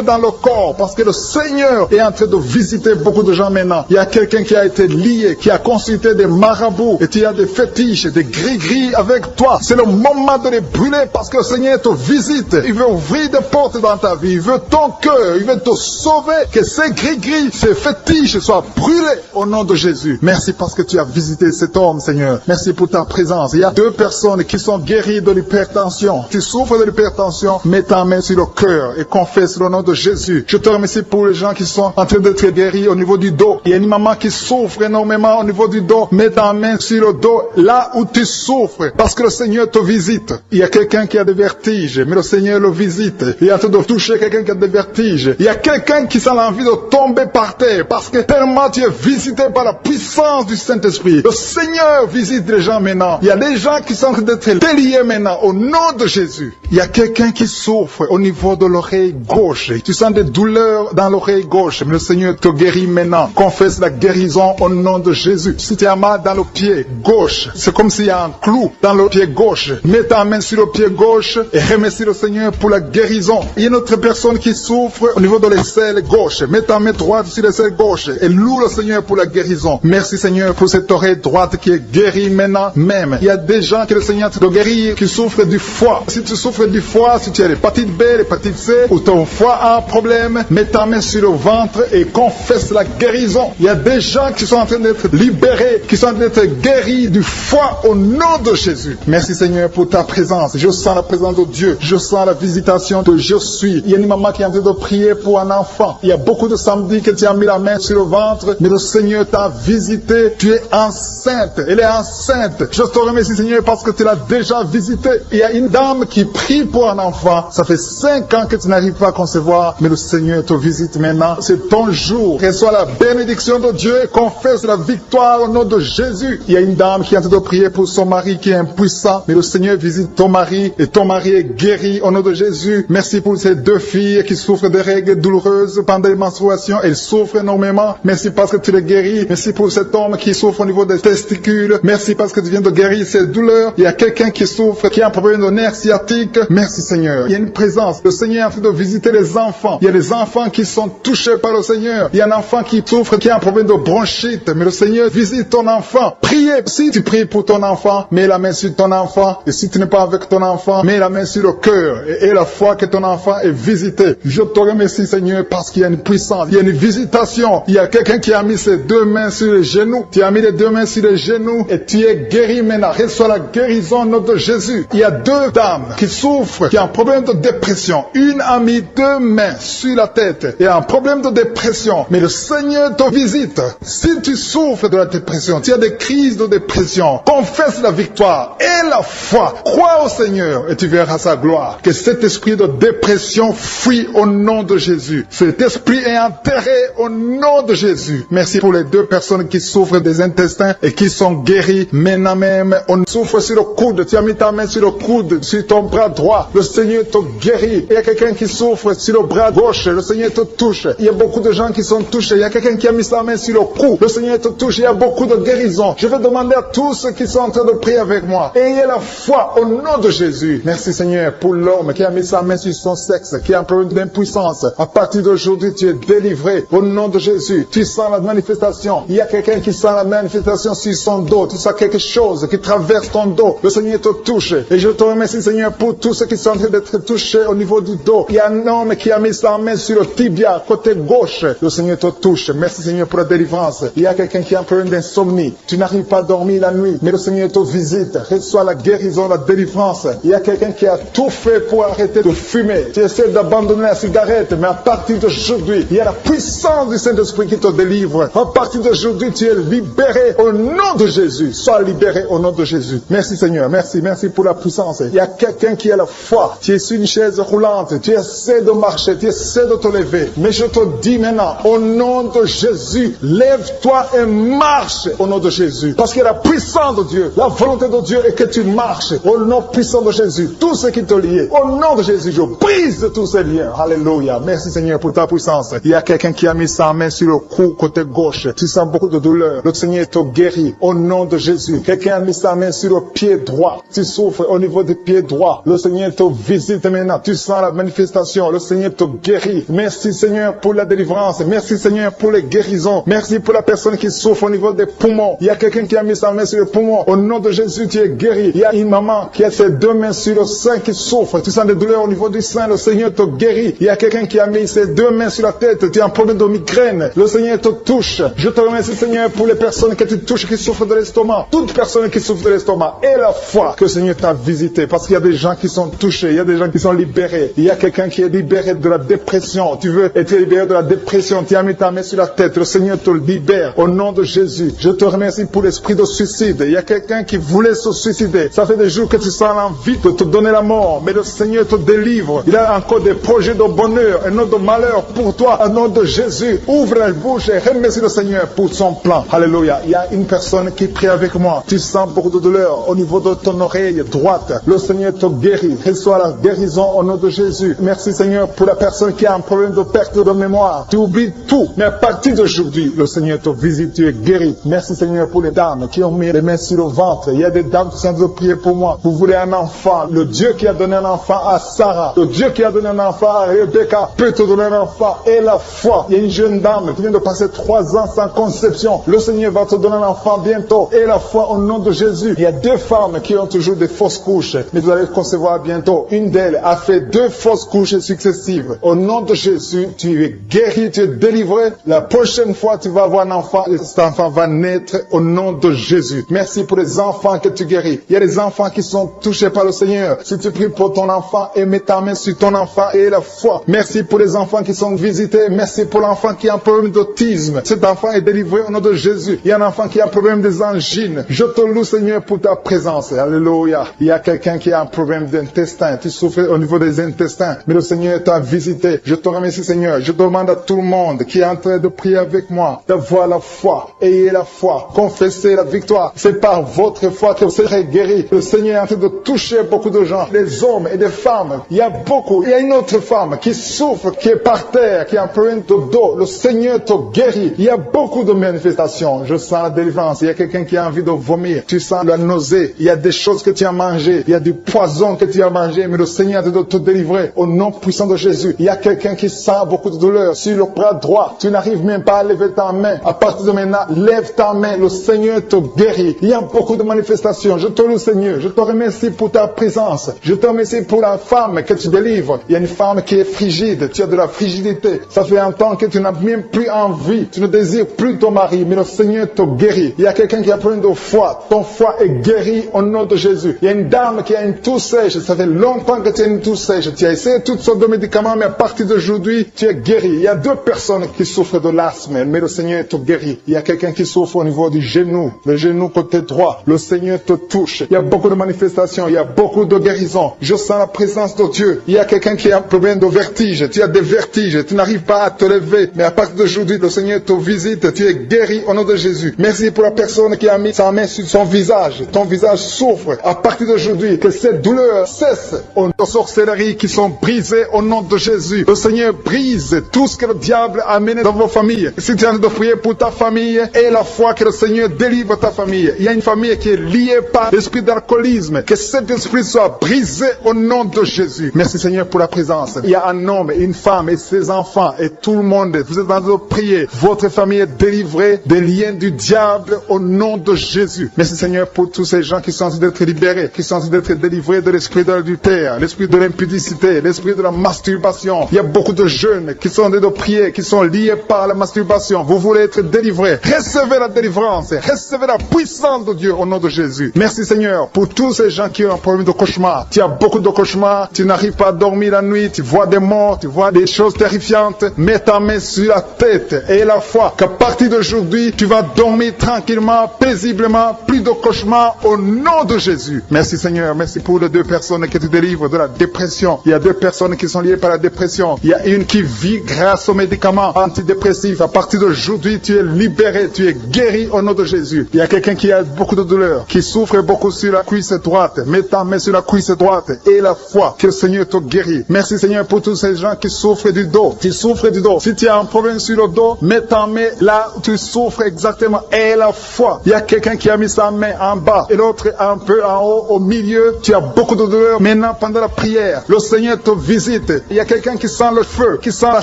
dans le corps parce que le Seigneur est en train de visiter beaucoup de gens maintenant. Il y a quelqu'un qui a été lié, qui a consulté des marabouts et tu as des fétiches, des gris-gris avec toi. C'est le moment de les brûler parce que le Seigneur te visite. Il veut ouvrir des portes dans ta vie. Il veut ton cœur. Il veut te sauver. Que ces gris-gris, ces fétiches soient brûlés au nom de Jésus. Merci parce que tu as visité cet homme, Seigneur. Merci pour ta présence. Il y a 2 personnes qui sont guéries de l'hypertension. Tu souffres de l'hypertension, mets ta main sur le cœur et confesse le nom de Jésus. Je te remercie pour les gens qui sont en train d'être guéris au niveau du dos. Il y a une maman qui souffre énormément au niveau du dos. Mets ta main sur le dos, là où tu souffres, parce que le Seigneur te visite. Il y a quelqu'un qui a des vertiges, mais le Seigneur le visite. Il est en train de toucher quelqu'un qui a des vertiges. Il y a quelqu'un qui sent l'envie de tomber par terre, parce que tellement tu es visité par la puissance du Saint-Esprit. Le Seigneur visite les gens maintenant. Il y a des gens qui sont en train d'être déliés maintenant, au nom de Jésus. Il y a quelqu'un qui souffre au niveau de l'oreille gauche. Tu sens des douleurs dans l'oreille gauche, mais le Seigneur te guérit maintenant. Confesse la guérison au nom de Jésus. Si tu as mal dans le pied gauche, c'est comme s'il y a un clou dans le pied gauche. Mets ta main sur le pied gauche et remercie le Seigneur pour la guérison. Il y a une autre personne qui souffre au niveau de l'aisselle gauche. Mets ta main droite sur l'aisselle gauche et loue le Seigneur pour la guérison. Merci Seigneur pour cette oreille droite qui est guérie maintenant même. Il y a des gens que le Seigneur te guérit qui souffrent du foie. Si tu souffres du foie, si tu as l'hépatite B, l'hépatite C, ou ton foie a un problème, mets ta main sur le ventre et confesse la guérison. Il y a des gens qui sont en train d'être libérés, qui sont en train d'être guéris du foie au nom de Jésus. Merci Seigneur pour ta présence. Je sens la présence de Dieu. Je sens la visitation de je suis. Il y a une maman qui est en train de prier pour un enfant. Il y a beaucoup de samedis que tu as mis la main sur le ventre, mais le Seigneur t'a visité. Tu es enceinte. Elle est enceinte. Je te remercie Seigneur parce que tu l'as déjà visité. Il y a une dame qui prie pour un enfant. Ça fait 5 ans que tu n'arrives pas à concevoir, mais le Seigneur te visite maintenant. C'est ton jour. Reçois la bénédiction de Dieu et confesse la victoire au nom de Jésus. Il y a une dame qui est en train de prier pour son mari qui est impuissant, mais le Seigneur visite ton mari et ton mari est guéri au nom de Jésus. Merci pour ces 2 filles qui souffrent de règles douloureuses pendant les menstruations. Elles souffrent énormément. Merci parce que tu les guéris. Merci pour cet homme qui souffre au niveau des testicules. Merci parce que tu viens de guérir ces douleurs. Il y a quelqu'un qui souffre, qui a un problème de nerf sciatique. Merci Seigneur. Il y a une présence. Le Seigneur est en train de visiter les enfants. Il y a des enfants qui sont touchés par le Seigneur. Il y a un enfant qui souffre, qui a un problème de bronchite. Mais le Seigneur visite ton enfant. Priez. Si tu pries pour ton enfant, mets la main sur ton enfant. Et si tu n'es pas avec ton enfant, mets la main sur le cœur. Et la foi que ton enfant est visité. Je te remercie Seigneur parce qu'il y a une puissance. Il y a une visitation. Il y a quelqu'un qui a mis ses 2 mains sur les genoux. Tu as mis les 2 mains sur les genoux et tu es guéri maintenant. Reçois la guérison au nom de Jésus. Il y a 2 dames qui souffrent, qui ont un problème de dépression. Une a mis 2 mains sur la tête et a un problème de dépression. Mais le Seigneur te visite. Si tu souffres de la dépression, tu as des crises de dépression, confesse la victoire et la foi. Crois au Seigneur et tu verras sa gloire. Que cet esprit de dépression fuit au nom de Jésus. Cet esprit est enterré au nom de Jésus. Merci pour les 2 personnes qui souffrent des intestins et qui sont guéries maintenant même. On souffre sur le coude. Tu as mis ta main sur le coude, sur ton bras droit. Le Seigneur te guérit. Il y a quelqu'un qui souffre sur le bras gauche. Le Seigneur te touche. Il y a beaucoup de gens qui sont touchés. Il y a quelqu'un qui a mis sa main sur le cou. Le Seigneur te touche. Il y a beaucoup de guérisons. Je vais demander à tous ceux qui sont en train de prier avec moi. Ayez la foi au nom de Jésus. Merci Seigneur pour l'homme qui a mis sa main sur son sexe, qui a un problème d'impuissance. À partir d'aujourd'hui, tu es délivré au nom de Jésus. Tu sens la manifestation. Il y a quelqu'un qui sent la manifestation sur son dos. Tu sens quelque chose qui traverse ton dos. Le Seigneur te touche. Et je te remercie Seigneur pour tous ceux qui sont en train d'être touché au niveau du dos. Il y a un homme qui a mis sa main sur le tibia, côté gauche. Le Seigneur te touche. Merci Seigneur pour la délivrance. Il y a quelqu'un qui a un problème d'insomnie. Tu n'arrives pas à dormir la nuit, mais le Seigneur te visite. Reçois la guérison, la délivrance. Il y a quelqu'un qui a tout fait pour arrêter de fumer. Tu essaies d'abandonner la cigarette, mais à partir d'aujourd'hui, il y a la puissance du Saint-Esprit qui te délivre. À partir d'aujourd'hui, tu es libéré au nom de Jésus. Sois libéré au nom de Jésus. Merci Seigneur. Merci pour la puissance. Il y a quelqu'un qui a la foi. Tu es sur une chaise roulante. Tu essaies de marcher. Tu essaies de te lever. Mais je te dis maintenant, au nom de Jésus, lève-toi et marche au nom de Jésus. Parce qu'il y a la puissance de Dieu. La volonté de Dieu est que tu marches au nom puissant de Jésus. Tout ce qui te lie, au nom de Jésus, je brise tous ces liens. Alléluia. Merci Seigneur pour ta puissance. Il y a quelqu'un qui a mis sa main sur le cou côté gauche. Tu sens beaucoup de douleur. Le Seigneur te guérit au nom de Jésus. Quelqu'un a mis sa main sur le pied droit. Tu souffres au niveau du pied droit. Le Seigneur te visite maintenant. Tu sens la manifestation. Le Seigneur te guérit. Merci Seigneur pour la délivrance. Merci Seigneur pour les guérisons. Merci pour la personne qui souffre au niveau des poumons. Il y a quelqu'un qui a mis sa main sur le poumon. Au nom de Jésus, tu es guéri. Il y a une maman qui a ses deux mains sur le sein qui souffre. Tu sens des douleurs au niveau du sein. Le Seigneur te guérit. Il y a quelqu'un qui a mis ses deux mains sur la tête. Tu as un problème de migraine. Le Seigneur te touche. Je te remercie Seigneur pour les personnes que tu touches qui souffrent de l'estomac. Toute personne qui souffre de l'estomac et la foi que le Seigneur t'a visité. Parce qu'il y a des gens qui sont touchés. Il y a des gens qui sont libérés. Il y a quelqu'un qui est libéré de la dépression. Tu veux être libéré de la dépression. Tu as mis ta main sur la tête. Le Seigneur te libère au nom de Jésus. Je te remercie pour l'esprit de suicide. Il y a quelqu'un qui voulait se suicider. Ça fait des jours que tu sens l'envie de te donner la mort. Mais le Seigneur te délivre. Il a encore des projets de bonheur et non de malheur pour toi. Au nom de Jésus, ouvre la bouche et remercie le Seigneur pour son plan. Alléluia. Il y a une personne qui prie avec moi. Tu sens beaucoup de douleur au niveau de ton oreille droite. Le Seigneur te guérit. Reçois la guérison au nom de Jésus. Merci Seigneur pour la personne qui a un problème de perte de mémoire. Tu oublies tout. Mais à partir d'aujourd'hui, le Seigneur te visite. Tu es guéri. Merci Seigneur pour les dames qui ont mis les mains sur le ventre. Il y a des dames qui sont en train de prier pour moi. Vous voulez un enfant. Le Dieu qui a donné un enfant à Sarah. Le Dieu qui a donné un enfant à Rebecca peut te donner un enfant. Et la foi. Il y a une jeune dame qui vient de passer 3 ans sans conception. Le Seigneur va te donner un enfant bientôt. Et la foi au nom de Jésus. Il y a 2 femmes qui ont toujours des fausses couches. Mais vous allez concevoir bientôt. Une d'elles a fait 2 fausses couches successives. Au nom de Jésus, tu es guéri, tu es délivré. La prochaine fois, tu vas avoir un enfant. Et cet enfant va naître au nom de Jésus. Merci pour les enfants que tu guéris. Il y a des enfants qui sont touchés par le Seigneur. Si tu pries pour ton enfant et mets ta main sur ton enfant et la foi. Merci pour les enfants qui sont visités. Merci pour l'enfant qui a un problème d'autisme. Cet enfant est délivré au nom de Jésus. Il y a un enfant qui a un problème des angines. Je te loue Seigneur pour ta présence. Alléluia. Il y a quelqu'un qui a un problème d'intestin. Tu souffres au niveau des intestins. Mais le Seigneur t'a visité. Je te remercie Seigneur. Je demande à tout le monde qui est en train de prier avec moi d'avoir la foi. Ayez la foi. Confessez la victoire. C'est par votre foi que vous serez guéris. Le Seigneur est en train de toucher beaucoup de gens. Des hommes et des femmes. Il y a beaucoup. Il y a une autre femme qui souffre, qui est par terre, qui a un problème de dos. Le Seigneur te guérit. Il y a beaucoup de manifestations. Je sens la délivrance. Il y a quelqu'un qui a envie de vomir. Tu sens la nausée. Il y a des choses que tu as mangées. Il y a du poison que tu as mangé. Mais le Seigneur est en train de te délivrer au nom puissant de Jésus. Il y a quelqu'un qui sent beaucoup de douleur sur le bras droit. Tu n'arrives même pas à lever ta main. À partir de maintenant, lève ta main. Le Seigneur te guérit. Il y a beaucoup de manifestations. Je te loue Seigneur. Je te remercie pour ta présence. Je te remercie pour la femme que tu délivres. Il y a une femme qui est frigide. Tu as de la frigidité. Ça fait un temps que tu n'as même plus envie. Tu ne désires plus ton mari. Mais le Seigneur te guérit. Il y a quelqu'un qui a plein de foi. Ton foie est guéri au nom de Jésus. Il y a une dame qui a une toux sèche. Ça fait longtemps que tu as une toux sèche. Tu as essayé toutes sortes de médicaments, mais à partir d'aujourd'hui, tu es guéri. Il y a 2 personnes qui souffrent de l'asthme, mais le Seigneur te guérit. Il y a quelqu'un qui souffre au niveau du genou, le genou côté droit. Le Seigneur te touche. Il y a beaucoup de manifestations. Il y a beaucoup de guérisons. Je sens la présence de Dieu. Il y a quelqu'un qui a un problème de vertige. Tu as des vertiges. Tu n'arrives pas à te lever. Mais à partir d'aujourd'hui, le Seigneur te visite. Tu es guéri au nom de Jésus. Merci pour la personne qui a mis sa main sur son visage. Ton visage souffre. À partir d'aujourd'hui, que cette douleur cesse. Aux sorcelleries qui sont brisées au nom de Jésus. Le Seigneur brise tout ce que le diable a amené dans vos familles. Si tu es en train de prier pour ta famille, et la foi que le Seigneur délivre ta famille. Il y a une famille qui est liée par l'esprit d'alcoolisme. Que cet esprit soit brisé au nom de Jésus. Merci Seigneur pour la présence. Il y a un homme, une femme et ses enfants et tout le monde. Vous êtes en train de prier. Votre famille est délivrée des liens du diable au nom de Jésus. Merci Seigneur pour tous ces gens qui sont en train d'être libérés, qui sont en train d'être délivrés de l'esprit d'adultère. adultère, l'esprit de l'impudicité, l'esprit de la masturbation. Il y a beaucoup de jeunes qui sont en train de prier, qui sont liés par la masturbation. Vous voulez être délivrés. Recevez la délivrance. Recevez la puissance de Dieu au nom de Jésus. Merci Seigneur pour tous ces gens qui ont un problème de cauchemar. Tu as beaucoup de cauchemars, tu n'arrives pas à dormir la nuit, tu vois des morts, tu vois des choses terrifiantes. Mets ta main sur la tête et la foi qu'à partir d'aujourd'hui, tu vas dormir tranquillement, paisiblement, plus de cauchemars au nom de Jésus. Merci Seigneur, merci pour les 2 personnes qui te délivrent de la dépression. Il y a 2 personnes qui sont liées par la dépression. Il y a une qui vit grâce aux médicaments antidépressifs. À partir d'aujourd'hui, tu es libéré, tu es guéri au nom de Jésus. Il y a quelqu'un qui a beaucoup de douleur, qui souffre beaucoup sur la cuisse droite. Mets ta main sur la cuisse droite et la foi que le Seigneur te guérit. Merci Seigneur pour tous ces gens qui souffrent du dos. Tu souffres du dos. Si tu as un problème sur le dos, mets ta main là où tu souffres exactement et la foi. Il y a quelqu'un qui a mis sa main en bas et l'autre un peu en haut, au milieu. Tu as beaucoup de douleur. Maintenant, pendant la prière, le Seigneur te visite. Il y a quelqu'un qui sent le feu, qui sent la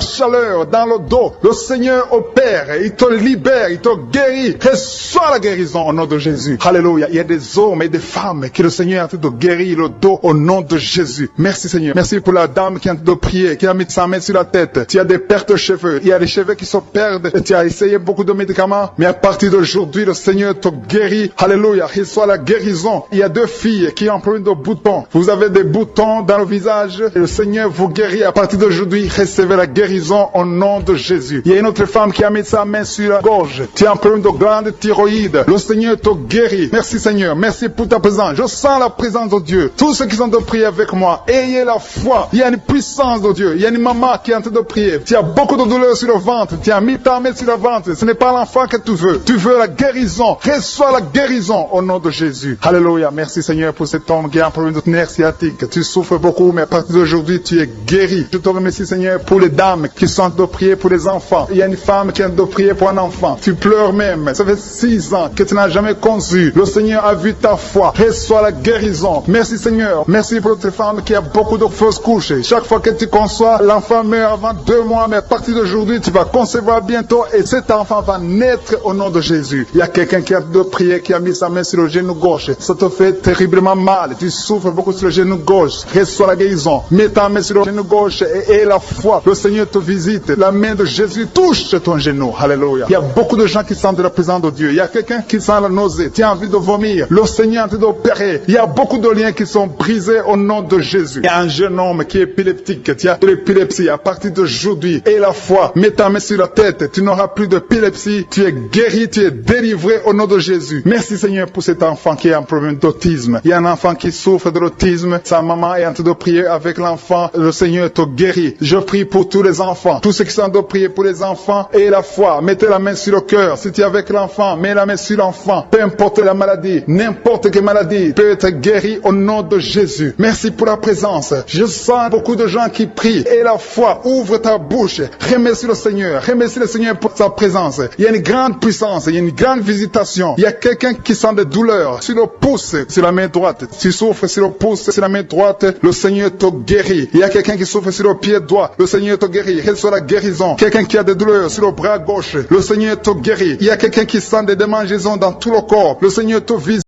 chaleur dans le dos. Le Seigneur opère. Il te libère, il te guérit. Reçois la guérison au nom de Jésus. Alléluia. Il y a des hommes et des femmes que le Seigneur est en train de guérir le dos au nom de Jésus. Merci Seigneur. Merci pour la dame qui est en train de prier, qui a mis sa main sur la tête. Tu as des pertes de cheveux. Il y a des cheveux qui se perdent. Et tu as essayé beaucoup de médicaments. Mais à partir d'aujourd'hui, le Seigneur te guérit. Alléluia. Reçois la guérison. Il y a 2 filles qui ont un problème de boutons. Vous avez des boutons dans le visage. Et le Seigneur vous guérit. À partir d'aujourd'hui, recevez la guérison au nom de Jésus. Il y a une autre femme qui a mis sa main sur la gorge. Tu as un problème de glande thyroïde. Le Seigneur te guérit. Merci Seigneur. Merci pour ta présence. Je sens la présence de Dieu. Tous ceux qui sont de prier avec moi, ayez la foi. Il y a une puissance de Dieu. Il y a une maman qui est en train de prier. Tu as beaucoup de douleur sur le ventre. Tu as mis ta main sur le ventre. Ce n'est pas l'enfant que tu veux. Tu veux la guérison. Reçois la guérison au nom de Jésus. Alléluia. Merci Seigneur pour cet homme qui a un problème de nerf sciatique. Tu souffres beaucoup, mais à partir d'aujourd'hui, tu es guéri. Je te remercie Seigneur pour les dames qui sont de prier pour les enfants. Il y a une femme qui est de prier pour un enfant. Tu pleures même. Ça fait 6 ans que tu n'as jamais conçu. Le Seigneur a vu ta foi. Reçois la guérison. Merci Seigneur. Merci pour cette femme qui a beaucoup de fausses couches. Chaque fois que tu conçois, l'enfant meurt avant 2 mois, mais à partir d'aujourd'hui, tu vas concevoir bientôt et cet enfant va naître au nom de Jésus. Il y a quelqu'un qui a de prier, qui a mis sa main sur le genou gauche. Ça te fait terriblement mal. Tu souffres beaucoup sur le genou gauche. Reçois la guérison. Mets ta main sur le genou gauche et la foi. Le Seigneur te visite. La main de Jésus touche ton genou. Alléluia. Il y a beaucoup de gens qui sentent la présence de Dieu. Il y a quelqu'un qui sent la nausée. Tu as envie de vomir. Le Seigneur est en train d'opérer. Il y a beaucoup de liens qui sont brisés au nom de Jésus. Il y a un jeune homme qui est épileptique. Tu as de l'épilepsie à partir d'aujourd'hui. Et la foi. Mets ta main sur la tête. Tu n'auras plus d'épilepsie. Tu es guéri. Tu es délivré au nom de Jésus. Merci Seigneur pour cet enfant qui a un problème d'autisme. Il y a un enfant qui souffre de l'autisme. Sa maman est en train de prier avec l'enfant. Le Seigneur te guérit. Je prie pour tous les enfants. Tous ceux qui sont en train de prier pour les enfants et la foi. Mettez la main sur le cœur. Si tu es avec l'enfant, mets la main sur l'enfant. Peu importe la maladie, n'importe quelle maladie peut être guérie au nom de Jésus. Merci pour la présence. Je sens beaucoup de gens qui prient. Et la foi, ouvre ta bouche. Remercie le Seigneur. Remercie le Seigneur pour sa présence. Il y a une grande puissance. Il y a une grande visitation. Il y a quelqu'un qui sent des douleurs sur le pouce, sur la main droite. Tu souffres sur le pouce, sur la main droite. Le Seigneur te guérit. Il y a quelqu'un qui souffre sur le pied droit. Le Seigneur te guérit. Reçois la guérison. Quelqu'un qui a des douleurs sur le bras gauche. Le Seigneur te guérit. Il y a quelqu'un qui sent des démangeaisons dans tout le corps. Le Seigneur te visite.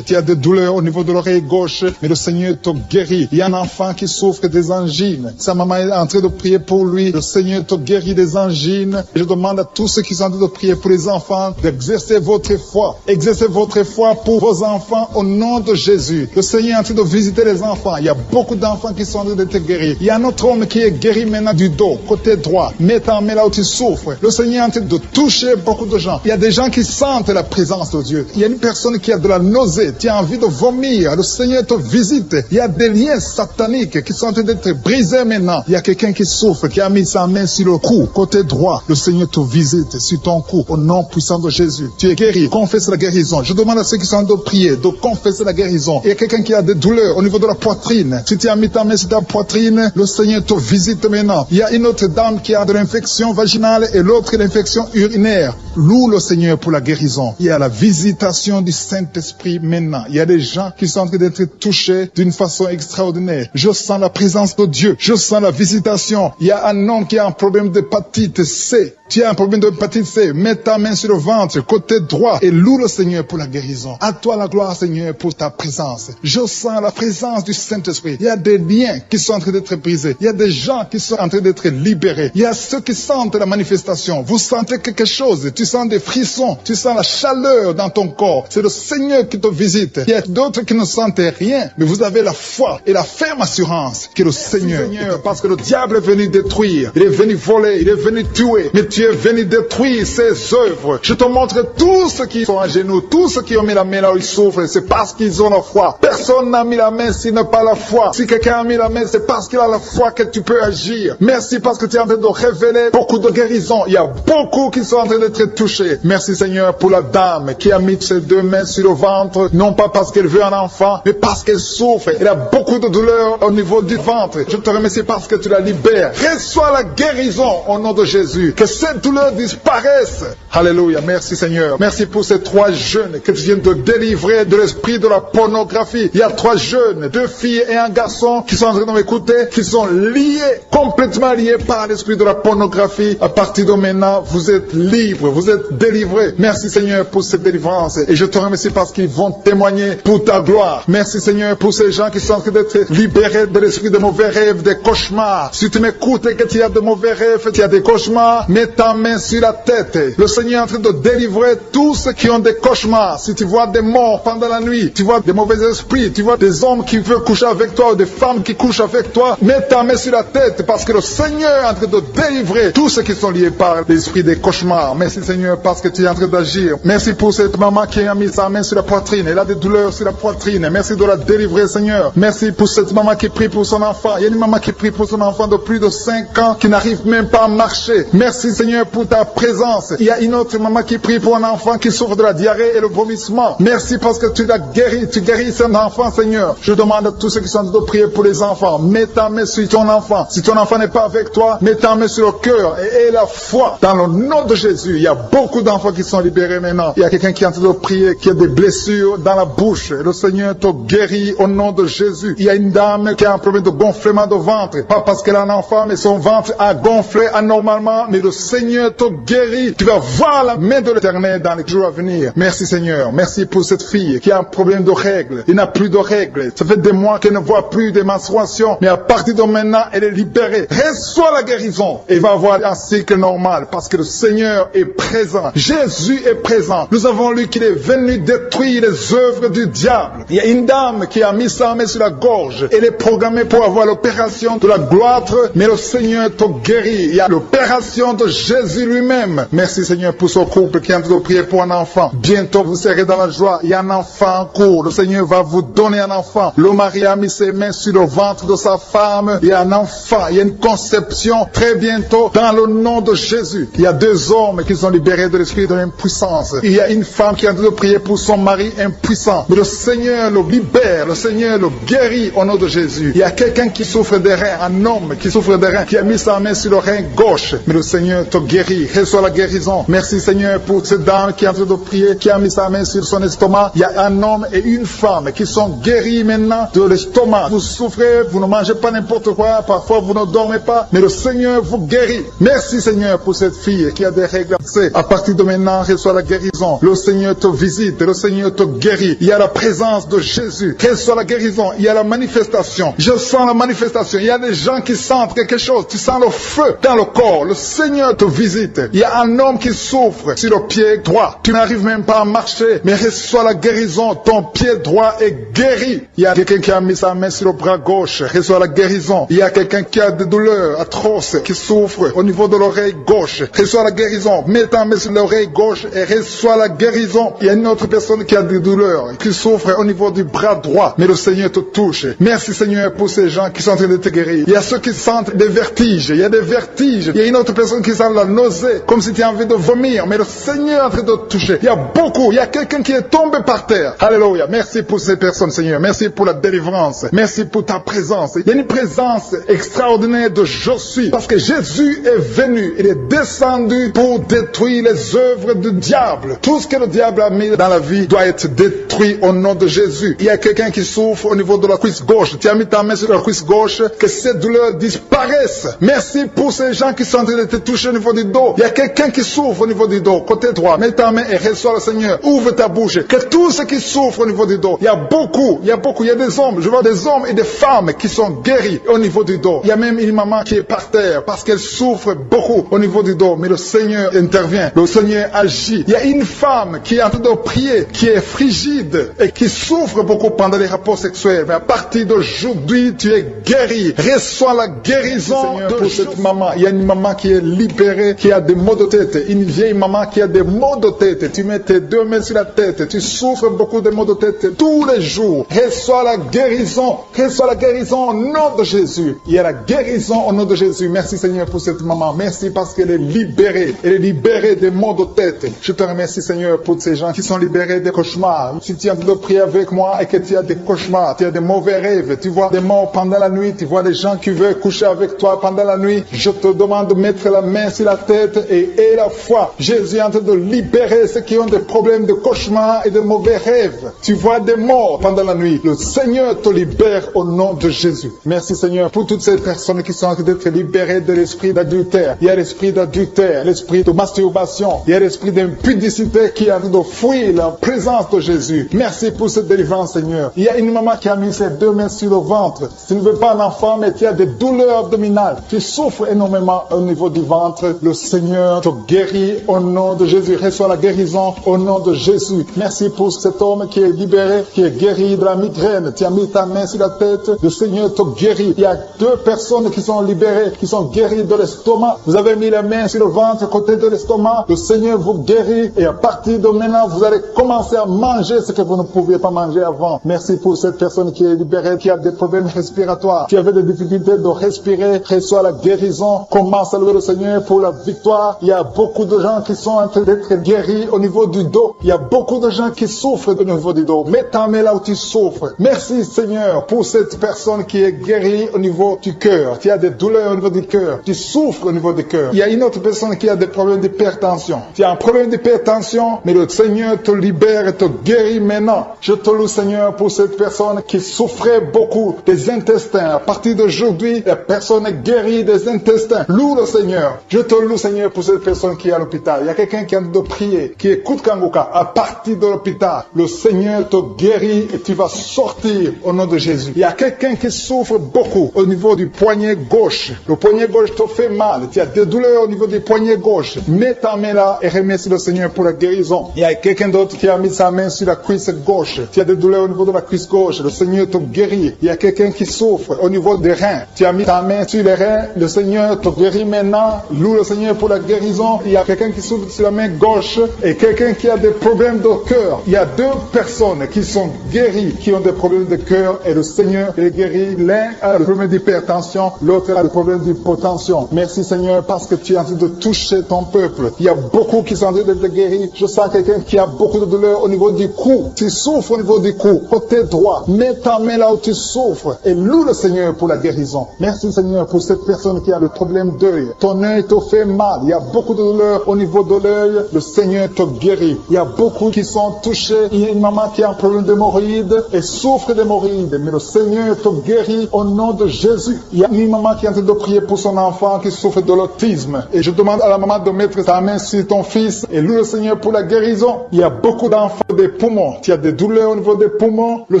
Tu as des douleurs au niveau de l'oreille gauche, mais le Seigneur te guérit. Il y a un enfant qui souffre des angines. Sa maman est en train de prier pour lui. Le Seigneur te guérit des angines. Je demande à tous ceux qui sont en train de prier pour les enfants d'exercer votre foi. Exercez votre foi pour vos enfants au nom de Jésus. Le Seigneur est en train de visiter les enfants. Il y a beaucoup d'enfants qui sont en train d'être guéris. Il y a un autre homme qui est guéri maintenant du dos, côté droit. Mets ta main là où tu souffres. Le Seigneur est en train de toucher beaucoup de gens. Il y a des gens qui sentent la présence de Dieu. Il y a une personne qui a de la nausée. Tu as envie de vomir. Le Seigneur te visite. Il y a des liens sataniques qui sont en train d'être brisés maintenant. Il y a quelqu'un qui souffre, qui a mis sa main sur le cou, côté droit. Le Seigneur te visite sur ton cou, au nom puissant de Jésus. Tu es guéri. Confesse la guérison. Je demande à ceux qui sont en train de prier de confesser la guérison. Il y a quelqu'un qui a des douleurs au niveau de la poitrine. Si tu as mis ta main sur ta poitrine, le Seigneur te visite maintenant. Il y a une autre dame qui a de l'infection vaginale et l'autre l'infection urinaire. Loue le Seigneur pour la guérison. Il y a la visitation du Saint-Esprit maintenant. Il y a des gens qui sont en train d'être touchés d'une façon extraordinaire. Je sens la présence de Dieu. Je sens la visitation. Il y a un homme qui a un problème d'hépatite C. Tu as un problème d'hépatite C. Mets ta main sur le ventre, côté droit, et loue le Seigneur pour la guérison. À toi la gloire, Seigneur, pour ta présence. Je sens la présence du Saint-Esprit. Il y a des liens qui sont en train d'être brisés. Il y a des gens qui sont en train d'être libérés. Il y a ceux qui sentent la manifestation. Vous sentez quelque chose. Tu sens des frissons. Tu sens la chaleur dans ton corps. C'est le Seigneur qui te visite. Il y a d'autres qui ne sentent rien, mais vous avez la foi et la ferme assurance que le Seigneur, parce que le diable est venu détruire. Il est venu voler. Il est venu tuer. Mais tu es venu détruire ses œuvres. Je te montre tous ceux qui sont à genoux, tous ceux qui ont mis la main là où ils souffrent, c'est parce qu'ils ont la foi. Personne n'a mis la main s'il n'a pas la foi. Si quelqu'un a mis la main, c'est parce qu'il a la foi que tu peux agir. Merci parce que tu es en train de révéler beaucoup de guérisons. Il y a beaucoup qui sont en train d'être touchés. Merci Seigneur pour la dame qui a mis ses deux mains sur le ventre, non pas parce qu'elle veut un enfant, mais parce qu'elle souffre. Elle a beaucoup de douleur au niveau du ventre. Je te remercie parce que tu la libères. Reçois la guérison au nom de Jésus. Que cette douleur disparaisse. Alléluia. Merci Seigneur. Merci pour ces 3 jeunes que tu viens de délivrer de l'esprit de la pornographie. Il y a 3 jeunes, 2 filles et un garçon qui sont en train de m'écouter, qui sont liés, complètement liés par l'esprit de la pornographie. À partir de maintenant, vous êtes libres, vous êtes délivrés. Merci Seigneur pour cette délivrance. Et je te remercie parce qu'ils vont témoigner pour ta gloire. Merci Seigneur pour ces gens qui sont en train d'être libérés de l'esprit de mauvais rêves, des cauchemars. Si tu m'écoutes et que tu as de mauvais rêves, tu as des cauchemars, mets ta main sur la tête. Le Seigneur est en train de délivrer tous ceux qui ont des cauchemars. Si tu vois des morts pendant la nuit, tu vois des mauvais esprits, tu vois des hommes qui veulent coucher avec toi ou des femmes qui couchent avec toi, mets ta main sur la tête parce que le Seigneur est en train de délivrer tous ceux qui sont liés par l'esprit des cauchemars. Merci Seigneur parce que tu es en train d'agir. Merci pour cette maman qui a mis sa main sur la poitrine. Elle a des douleurs sur la poitrine. Merci de la délivrer Seigneur. Merci pour cette maman qui prie pour son enfant. Il y a une maman qui prie pour son enfant de plus de 5 ans qui n'arrive même pas à marcher. Merci Seigneur pour ta présence. Il y a une autre maman qui prie pour un enfant qui souffre de la diarrhée et le vomissement. Merci parce que tu l'as guéri. Tu guéris cet enfant Seigneur. Je demande à tous ceux qui sont en train de prier pour les enfants. Mets ta main sur ton enfant. Si ton enfant n'est pas avec toi, mets ta main sur le cœur et la foi. Dans le nom de Jésus, il y a beaucoup d'enfants qui sont libérés maintenant. Il y a quelqu'un qui est en train de prier, qui a des blessures dans la bouche. Le Seigneur te guérit au nom de Jésus. Il y a une dame qui a un problème de gonflement de ventre. Pas parce qu'elle a un enfant, mais son ventre a gonflé anormalement. Mais le Seigneur te guérit. Tu vas voir la main de l'Éternel dans les jours à venir. Merci Seigneur. Merci pour cette fille qui a un problème de règles. Il n'a plus de règles. Ça fait des mois qu'elle ne voit plus des menstruations. Mais à partir de maintenant, elle est libérée. Reçois la guérison. Et va avoir un cycle normal parce que le Seigneur est présent. Jésus est présent. Nous avons lu qu'il est venu détruire les œuvres du diable. Il y a une dame qui a mis sa main sur la gorge. Elle est programmée pour avoir l'opération de la gloître, mais le Seigneur te guérit. Il y a l'opération de Jésus lui-même. Merci Seigneur pour ce couple qui est en train de prier pour un enfant. Bientôt vous serez dans la joie. Il y a un enfant en cours. Le Seigneur va vous donner un enfant. Le mari a mis ses mains sur le ventre de sa femme. Il y a un enfant. Il y a une conception très bientôt dans le nom de Jésus. Il y a 2 hommes qui sont libérés de l'esprit de l'impuissance. Il y a une femme qui est en train de prier pour son mari impuissant. Mais le Seigneur le libère. Le Seigneur le guérit au nom de Jésus. Il y a quelqu'un qui souffre des reins. Un homme qui souffre des reins. Qui a mis sa main sur le rein gauche. Mais le Seigneur te guérit. Reçois la guérison. Merci Seigneur pour cette dame qui est en train de prier. Qui a mis sa main sur son estomac. Il y a un homme et une femme qui sont guéris maintenant de l'estomac. Vous souffrez. Vous ne mangez pas n'importe quoi. Parfois vous ne dormez pas. Mais le Seigneur vous guérit. Merci Seigneur pour cette fille qui a des règles. À partir de maintenant, reçois la guérison. Le Seigneur te visite. Le Seigneur te guérit. Il y a la présence de Jésus. Reçois la guérison. Il y a la manifestation. Je sens la manifestation. Il y a des gens qui sentent quelque chose. Tu sens le feu dans le corps. Le Seigneur te visite. Il y a un homme qui souffre sur le pied droit. Tu n'arrives même pas à marcher. Mais reçois la guérison. Ton pied droit est guéri. Il y a quelqu'un qui a mis sa main sur le bras gauche. Reçois la guérison. Il y a quelqu'un qui a des douleurs atroces, qui souffre au niveau de l'oreille gauche. Reçois la guérison. Mets ta main sur l'oreille gauche et reçois la guérison. Il y a une autre personne qui a des douleurs, qui souffre au niveau du bras droit. Mais le Seigneur te touche. Merci Seigneur pour ces gens qui sont en train de te guérir. Il y a ceux qui sentent des vertiges. Il y a des vertiges. Il y a une autre personne qui sent la nausée, comme si tu as envie de vomir. Mais le Seigneur est en train de te toucher. Il y a beaucoup. Il y a quelqu'un qui est tombé par terre. Alléluia. Merci pour ces personnes Seigneur. Merci pour la délivrance. Merci pour ta présence. Il y a une présence extraordinaire de je suis. Parce que Jésus est venu. Il est descendu pour détruire les œuvres du diable. Tout ce que le diable a mis dans la vie doit être détruit au nom de Jésus. Il y a quelqu'un qui souffre au niveau de la cuisse gauche. Tu as mis ta main sur la cuisse gauche, que cette douleur disparaisse. Merci pour ces gens qui sont en train de te toucher au niveau du dos. Il y a quelqu'un qui souffre au niveau du dos, côté droit. Mets ta main et reçois le Seigneur. Ouvre ta bouche. Que tous ceux qui souffrent au niveau du dos, il y a beaucoup, il y a des hommes, je vois des hommes et des femmes qui sont guéris au niveau du dos. Il y a même une maman qui est par terre parce qu'elle souffre beaucoup au niveau du dos, mais le Seigneur intervient, le Seigneur agit. Il y a une femme qui est en train de prier, qui est frigide et qui souffre beaucoup pendant les rapports sexuels. Mais à partir d'aujourd'hui, tu es guéri. Reçois la guérison Seigneur, pour cette maman. Il y a une maman qui est libérée, qui a des maux de tête. Une vieille maman qui a des maux de tête. Tu mets tes deux mains sur la tête. Tu souffres beaucoup de maux de tête tous les jours. Reçois la guérison. Reçois la guérison au nom de Jésus. Il y a la guérison au nom de Jésus. Merci Seigneur pour cette maman. Merci parce qu'elle est libérée. Elle est libérée des maux de tête. Je te remercie Seigneur pour ces gens qui sont libérés des cauchemars. Si tu es en train de prier avec moi et que tu as des cauchemars, tu as des mauvais rêves, tu vois des morts pendant la nuit, tu vois des gens qui veulent coucher avec toi pendant la nuit, je te demande de mettre la main sur la tête et la foi. Jésus est en train de libérer ceux qui ont des problèmes de cauchemars et de mauvais rêves. Tu vois des morts pendant la nuit. Le Seigneur te libère au nom de Jésus. Merci Seigneur pour toutes ces personnes qui sont en train d'être libérées de l'esprit d'adultère. Il y a l'esprit d'adultère, l'esprit de masturbation, il y a l'esprit d'impudicité qui est en train de fuir la présence de Jésus. Merci pour cette délivrance Seigneur. Il y a une maman qui a mis ses deux mains sur le ventre. Tu ne veux pas un enfant mais tu as des douleurs abdominales. Tu souffres énormément au niveau du ventre. Le Seigneur te guérit au nom de Jésus. Reçois la guérison au nom de Jésus. Merci pour cet homme qui est libéré, qui est guéri de la migraine. Tu as mis ta main sur la tête. Le Seigneur te guérit. Il y a deux personnes qui sont libérées, qui sont guéries de l'estomac. Vous avez mis la main sur le ventre, côté de l'estomac. Le Seigneur vous guérit et à partir de maintenant, vous allez commencer à manger ce que vous ne pouviez pas manger avant. Merci pour cette personne qui est libérée, qui a des problèmes respiratoires, qui avait des difficultés de respirer. Reçois la guérison. Commence à louer le Seigneur pour la victoire. Il y a beaucoup de gens qui sont en train d'être guéris au niveau du dos. Il y a beaucoup de gens qui souffrent au niveau du dos. Mets ta main là où tu souffres. Merci Seigneur pour cette personne qui est guérie au niveau du cœur. Tu as des douleurs au niveau du cœur. Tu souffres au niveau du cœur. Il y a une autre personne qui a des problèmes d'hypertension. Tu as un problème d'hypertension, mais le Seigneur te libère et te guérit maintenant. Je te loue Seigneur pour cette personne qui souffrait beaucoup des intestins. À partir d'aujourd'hui, la personne est guérie des intestins. Loue le Seigneur. Je te loue Seigneur pour cette personne qui est à l'hôpital. Il y a quelqu'un qui a de prier, qui écoute Kanguka. À partir de l'hôpital, le Seigneur te guérit et tu vas sortir au nom de Jésus. Il y a quelqu'un qui souffre beaucoup au niveau du poignet gauche. Le poignet gauche te fait mal. Tu as des douleurs au niveau du poignet gauche. Mets ta main là et remercie le Seigneur pour la guérison. Il y a quelqu'un d'autre qui a mis sa main sur la cuisse gauche. Tu as des douleurs au niveau de la cuisse gauche. Le Seigneur te guérit. Il y a quelqu'un qui souffre au niveau des reins. Tu as mis ta main sur les reins. Le Seigneur te guérit maintenant. Loue le Seigneur pour la guérison. Il y a quelqu'un qui souffre sur la main gauche et quelqu'un qui a des problèmes de cœur. Il y a deux personnes qui sont guéries, qui ont des problèmes de cœur et le Seigneur les guérit. L'un a le problème d'hypertension, l'autre a le problème d'hypotension. Merci Seigneur parce que tu es en train de toucher ton peuple. Il y a beaucoup qui sont en train d'être guéris. Je sens quelqu'un qui a beaucoup de douleur au niveau du cou. Tu souffres au niveau du cou, côté droit. Mets ta main là où tu souffres et loue le Seigneur pour la guérison. Merci Seigneur pour cette personne qui a le problème d'œil. Ton œil te fait mal. Il y a beaucoup de douleur au niveau de l'œil. Le Seigneur te guérit. Il y a beaucoup qui sont touchés. Il y a une maman qui a un problème d'hémorroïdes et souffre d'hémorroïdes. Mais le Seigneur te guérit au nom de Jésus. Il y a une maman qui est en train de prier pour son enfant qui souffre de l'autisme. Et je demande à la maman de mettre sa main sur ton fils et loue le Seigneur pour la guérison. Il y a beaucoup d'enfants des poumons. Tu as des douleurs au niveau des poumons. Le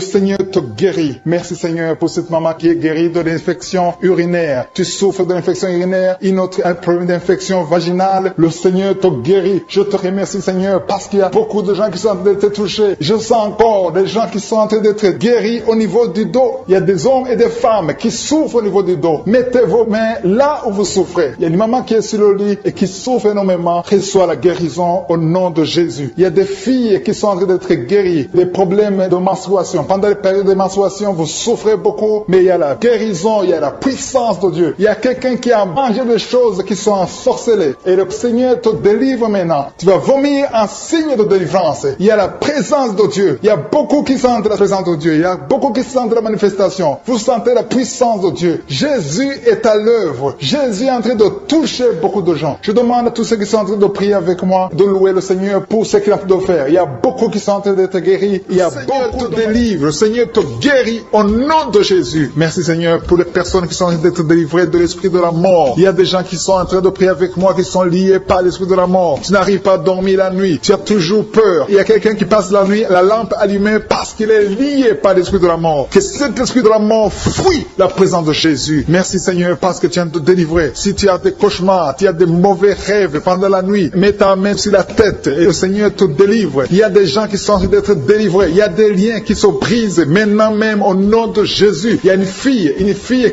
Seigneur te guérit. Merci Seigneur pour cette maman qui est guérie de l'infection urinaire. Tu souffres de l'infection urinaire. Une autre a un problème d'infection vaginale. Le Seigneur te guérit. Je te remercie Seigneur parce qu'il y a beaucoup de gens qui sont en train d'être touchés. Je sens encore des gens qui sont en train d'être guéris au niveau du dos. Il y a des hommes et des femmes qui souffrent au niveau du dos. Mettez vos mains là où vous souffrez. Il y a une maman qui est sur le lit et qui souffre énormément. Reçoit la guérison au nom de Jésus. Il y a des filles qui sont en train d'être guéries des problèmes de menstruation. Pendant les périodes de menstruation, vous souffrez beaucoup, mais il y a la guérison, il y a la puissance de Dieu. Il y a quelqu'un qui a mangé des choses qui sont ensorcelées et le Seigneur te délivre maintenant. Tu vas vomir un signe de délivrance. Il y a la présence de Dieu. Il y a beaucoup qui sentent la présence de Dieu. Il y a beaucoup qui sentent la manifestation. Vous sentez la puissance de Dieu. Jésus est à l'œuvre. Jésus est en train de toucher beaucoup de gens. Je demande à tous ceux qui sont en train de prier avec moi de louer le Seigneur pour ce qu'il est en train de faire. Il y a beaucoup qui sont en train d'être guéris. Il y a beaucoup de délivre. Le Seigneur te guérit au nom de Jésus. Merci Seigneur pour les personnes qui sont en train d'être délivrées de l'esprit de la mort. Il y a des gens qui sont en train de prier avec moi, qui sont liés par l'esprit de la mort. Tu n'arrives pas à dormir la nuit. Tu as toujours peur. Il y a quelqu'un qui passe la nuit, la lampe allumée parce qu'il est lié par l'esprit de la mort. Que cet esprit de la mort fuit la présence de Jésus. Merci Seigneur parce que tu viens de te délivrer. Si tu as des cauchemars, tu as des mauvais rêves pendant la nuit, mets ta main sur la tête et le Seigneur te délivre. Il y a des gens qui sont en train d'être délivrés. Il y a des liens qui se brisent maintenant même au nom de Jésus. Il y a une fille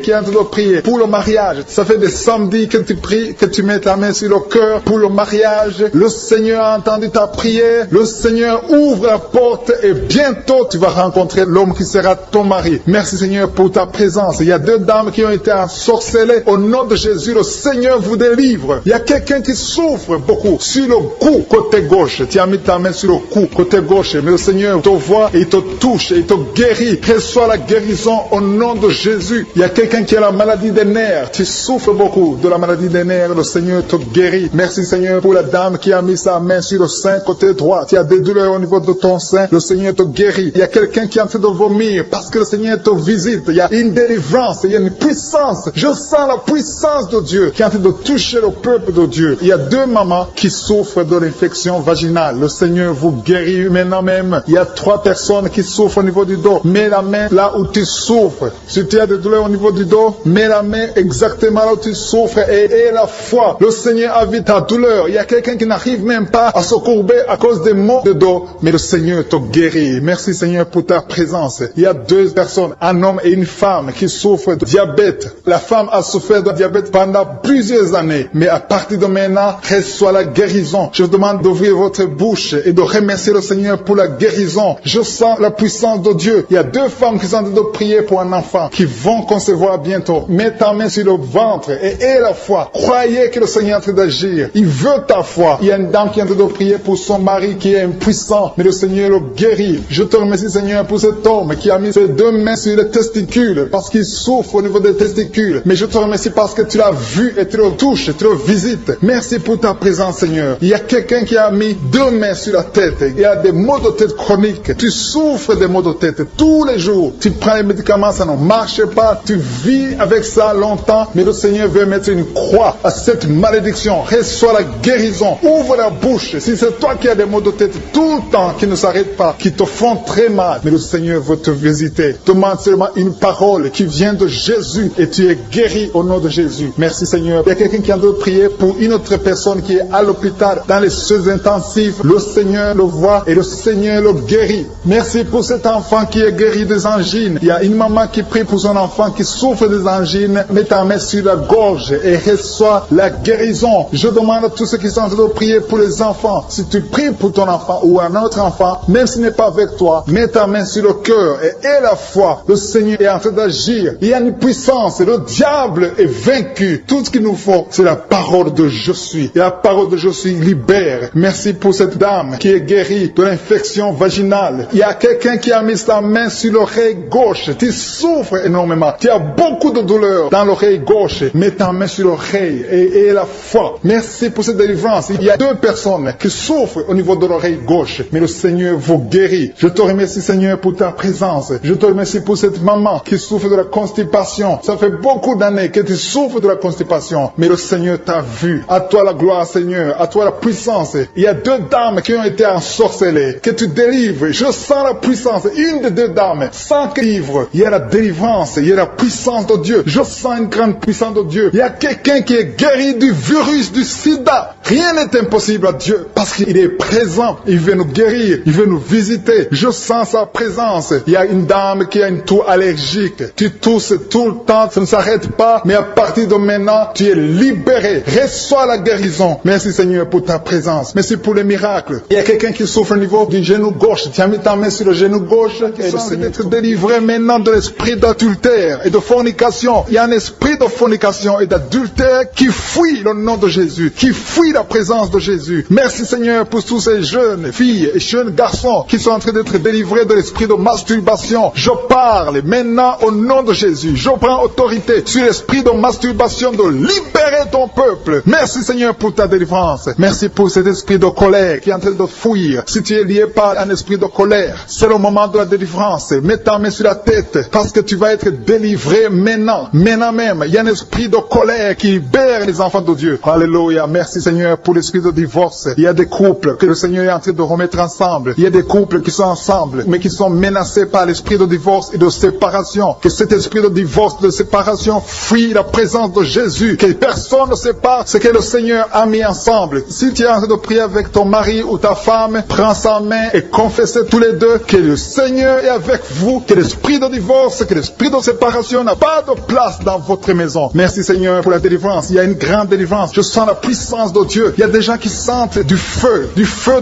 qui est en train de prier pour le mariage. Ça fait des samedis que tu pries, que tu mets ta main sur le cœur pour le mariage. Le Seigneur a entendu ta prière. Le Seigneur ouvre la porte et bientôt tu vas rencontrer l'homme qui sera ton mari. Merci Seigneur pour ta présence. Il y a 2 dames qui ont été ensorcelées. Au nom de Jésus, le Seigneur vous délivre. Il y a quelqu'un qui souffre beaucoup sur le cou, côté gauche. Tu as mis ta main sur le cou, côté gauche. Mais le Seigneur te voit et il te touche et il te guérit. Reçois la guérison au nom de Jésus. Il y a quelqu'un qui a la maladie des nerfs. Tu souffres beaucoup de la maladie des nerfs. Le Seigneur te guérit. Merci Seigneur pour la dame qui a mis sa main sur le sein, côté droit. Tu as des douleurs au niveau de ton sein. Le Seigneur te guérit. Il y a quelqu'un qui est en train de vomir parce que le Seigneur te visite. Il y a une délivrance. Il y a une puissance. Je sens la puissance de Dieu qui est en train de toucher le peuple de Dieu. Il y a 2 mamans qui souffrent de l'infection vaginale. Le Seigneur vous guérit maintenant même. Il y a 3 personnes qui souffrent au niveau du dos. Mets la main là où tu souffres. Si tu as des douleurs au niveau du dos, mets la main exactement là où tu souffres et aie la foi. Le Seigneur a vu ta douleur. Il y a quelqu'un qui n'arrive même pas à se courber à cause des maux de dos, mais le Seigneur te guérit. Merci Seigneur pour ta présence. Il y a 2 personnes, un homme et une femme qui souffrent de diabète. La femme a souffert de diabète pendant plusieurs années, mais à partir de maintenant, reçoit la guérison. Je vous demande d'ouvrir votre bouche et de remercier le Seigneur pour la guérison. Je sens la puissance de Dieu. Il y a 2 femmes qui sont en train de prier pour un enfant qui vont concevoir bientôt. Mets ta main sur le ventre et aie la foi. Croyez que le Seigneur est en train d'agir. Il veut ta foi. Il y a une dame qui est en train de prier pour son mari qui est impuissant, mais le Seigneur le guérit. Je te remercie Seigneur pour cet homme qui a mis ses 2 mains sur les testicules parce qu'il souffre au niveau des testicules. Mais je te remercie parce que tu l'as vu et tu le touches, tu le visites. Merci pour ta présence Seigneur. Il y a quelqu'un qui a mis 2 mains sur la tête. Il y a des maux de tête chroniques. Tu souffres des maux de tête tous les jours. Tu prends les médicaments, ça ne marche pas. Tu vis avec ça longtemps, mais le Seigneur veut mettre une croix à cette malédiction. Reçois la guérison. Ouvre la bouche. Si c'est toi qui as des maux de tête tout le temps, qui ne s'arrêtent pas, qui te font très mal, mais le Seigneur veut te visiter. Demande seulement une parole qui vient de Jésus et tu es guéri au nom de Jésus. Merci Seigneur. Il y a quelqu'un qui a de prier pour une autre personne qui est à l'hôpital dans les soins intensifs. Le Seigneur le voit et le Seigneur le guérit. Merci pour cet enfant qui est guéri des angines. Il y a une maman qui prie pour son enfant qui souffre des angines. Mets ta main sur la gorge et reçois la guérison. Je demande à tous ceux qui sont en train de prier pour les enfants. Si tu pries pour ton enfant ou un autre enfant, même s'il n'est pas avec toi, mets ta main sur le cœur et aie la foi. Le Seigneur est en train d'agir. Il y a une puissance. Le diable est vaincu. Tout ce qu'il nous faut, c'est la parole de je suis. Et la parole de je suis libère. Merci pour cette dame qui est guérie de l'infection vaginale. Il y a quelqu'un qui a mis sa main sur l'oreille gauche. Tu souffres énormément. Tu as beaucoup de douleur dans l'oreille gauche. Mets ta main sur l'oreille et aie la foi. Merci pour cette délivrance. Il y a 2 personnes qui souffrent au niveau de l'oreille gauche, mais le Seigneur vous guérit. Je te remercie Seigneur pour ta présence. Je te remercie pour cette maman qui souffre de la constipation. Ça fait beaucoup d'années que tu souffres de la constipation, mais le Seigneur t'a vu. À toi la gloire Seigneur, à toi la puissance. Il y a 2 dames qui ont été ensorcelées, que tu délivres. Je sens la puissance. Une des 2 dames, sans livre, il y a la délivrance, il y a la puissance de Dieu. Je sens une grande puissance de Dieu. Il y a quelqu'un qui est guéri du virus du sida. Rien n'est impossible à Dieu parce qu'il est présent. Il veut nous guérir, il veut nous visiter. Je sens sa présence. Il y a une dame qui a une toux allergique. Tu tousses tout le temps, ça ne s'arrête pas, mais à partir de maintenant, tu es libéré. Reçois la guérison. Merci Seigneur pour ta présence. Merci pour les miracles. Il y a quelqu'un qui souffre au niveau du genou gauche. Tu as mis ta main sur le genou gauche et le Seigneur être délivré maintenant de l'esprit d'adultère et de fornication. Il y a un esprit de fornication et d'adultère qui fuit le nom de Jésus, qui fuit la présence de Jésus. Merci Seigneur pour tous ces jeunes filles et jeunes garçons qui sont en train d'être délivrés de l'esprit de masturbation. Je parle maintenant au nom de Jésus. Je prends autorité sur l'esprit de masturbation de libérer ton peuple. Merci Seigneur pour ta délivrance. Merci pour cet esprit de colère qui est en train de fuir. Si tu es lié par un esprit de colère. C'est le moment de la délivrance. Mets ta main sur la tête parce que tu vas être délivré maintenant. Maintenant même, il y a un esprit de colère qui libère les enfants de Dieu. Alléluia. Merci Seigneur pour l'esprit de divorce. Il y a des couples que le Seigneur est en train de remettre ensemble. Il y a des couples qui sont ensemble mais qui sont menacés par l'esprit de divorce et de séparation. Que cet esprit de divorce, de séparation fuit la présence de Jésus. Que personne ne sépare ce que le Seigneur a mis ensemble. Si tu es en train de prier avec ton mari ou ta femme, prends sa main et confessez tous les deux que le Seigneur est avec vous, que l'esprit de divorce, que l'esprit de séparation n'a pas de place dans votre maison. Merci Seigneur pour la délivrance. Il y a une grande délivrance. Je sens la puissance de Dieu. Il y a des gens qui sentent du feu